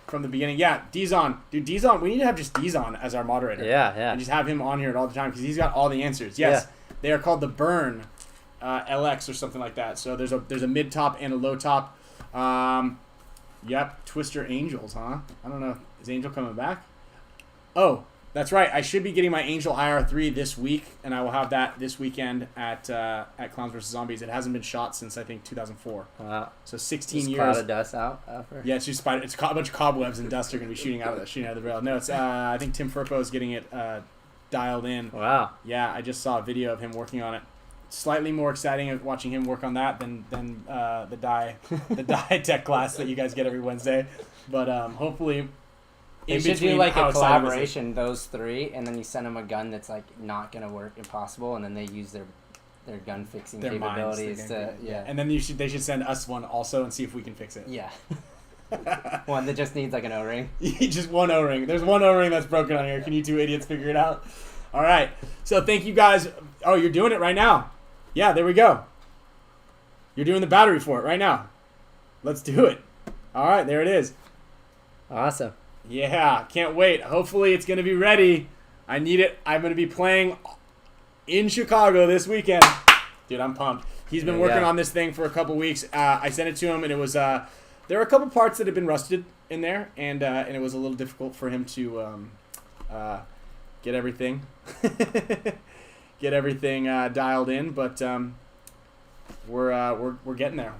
Speaker 1: From the beginning. Yeah, Dizon. Dude, Dizon, we need to have just Dizon as our moderator.
Speaker 2: Yeah.
Speaker 1: And just have him on here all the time because he's got all the answers. Yes, They are called the Burn LX or something like that. So there's a mid-top and a low-top. Yep, Twister Angels, huh? I don't know. Is Angel coming back? Oh, that's right. I should be getting my Angel IR3 this week, and I will have that this weekend at Clowns vs. Zombies. It hasn't been shot since, I think, 2004.
Speaker 2: Wow.
Speaker 1: So 16
Speaker 2: just
Speaker 1: years.
Speaker 2: Cloud of dust out after?
Speaker 1: Yeah, it's just it's a bunch of cobwebs and dust are going to be shooting out of the rail. No, it's I think Tim Furpo is getting it dialed in.
Speaker 2: Wow.
Speaker 1: Yeah, I just saw a video of him working on it. Slightly more exciting watching him work on that than the die tech class that you guys get every Wednesday. But hopefully...
Speaker 2: They should do like a collaboration, those three, and then you send them a gun that's like not gonna work, impossible, and then they use their gun fixing capabilities to
Speaker 1: And then they should send us one also and see if we can fix it.
Speaker 2: Yeah. One that just needs like an O-ring.
Speaker 1: Just one O-ring. There's one O-ring that's broken on here. Can you two idiots figure it out? All right. So thank you guys. Oh, you're doing it right now. Yeah, there we go. You're doing the battery for it right now. Let's do it. All right, there it is.
Speaker 2: Awesome.
Speaker 1: Yeah, can't wait. Hopefully it's going to be ready. I need it. I'm going to be playing in Chicago this weekend. Dude, I'm pumped. He's been working on this thing for a couple weeks. I sent it to him, and it was there were a couple parts that had been rusted in there, and it was a little difficult for him to get everything dialed in. But we're getting there.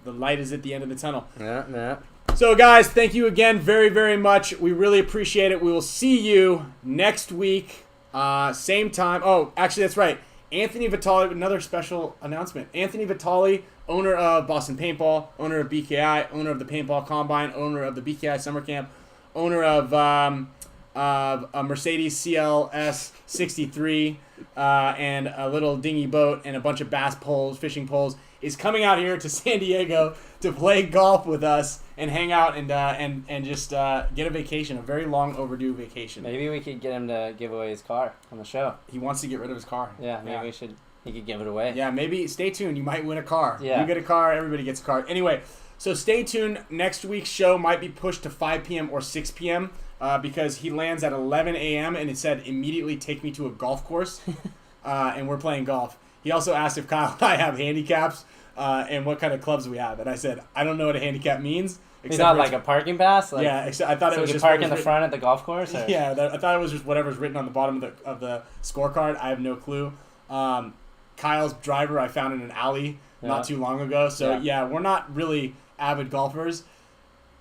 Speaker 1: The light is at the end of the tunnel.
Speaker 2: Yeah.
Speaker 1: So, guys, thank you again very, very much. We really appreciate it. We will see you next week, same time. Oh, actually, that's right. Anthony Vitale, another special announcement. Anthony Vitale, owner of Boston Paintball, owner of BKI, owner of the Paintball Combine, owner of the BKI Summer Camp, owner of a Mercedes CLS 63 and a little dinghy boat and a bunch of bass poles, fishing poles, is coming out here to San Diego to play golf with us and hang out and just get a vacation, a very long overdue vacation.
Speaker 2: Maybe we could get him to give away his car on the show.
Speaker 1: He wants to get rid of his car.
Speaker 2: Yeah, maybe we should. He could give it away.
Speaker 1: Yeah, maybe. Stay tuned. You might win a car.
Speaker 2: Yeah.
Speaker 1: You get a car, everybody gets a car. Anyway, so stay tuned. Next week's show might be pushed to 5 p.m. or 6 p.m. Because he lands at 11 a.m. and it said immediately take me to a golf course, and we're playing golf. He also asked if Kyle and I have handicaps and what kind of clubs we have, and I said I don't know what a handicap means,
Speaker 2: It's not like a parking pass? Like,
Speaker 1: yeah, I thought it was just
Speaker 2: park in the front of the golf course? Or?
Speaker 1: Yeah, I thought it was just whatever's written on the bottom of the scorecard. I have no clue. Kyle's driver I found in an alley not too long ago. So, yeah, we're not really avid golfers.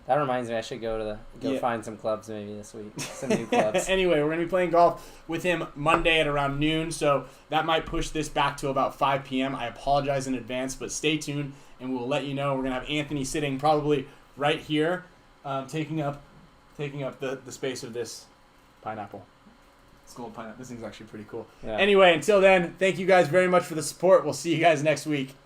Speaker 2: That reminds me, I should go find some clubs maybe this week. Some new clubs.
Speaker 1: Anyway, we're going to be playing golf with him Monday at around noon, so that might push this back to about 5 p.m. I apologize in advance, but stay tuned, and we'll let you know. We're going to have Anthony sitting probably right here, taking up the space of this pineapple. It's called pineapple. This thing's actually pretty cool. Yeah. Anyway, until then, thank you guys very much for the support. We'll see you guys next week.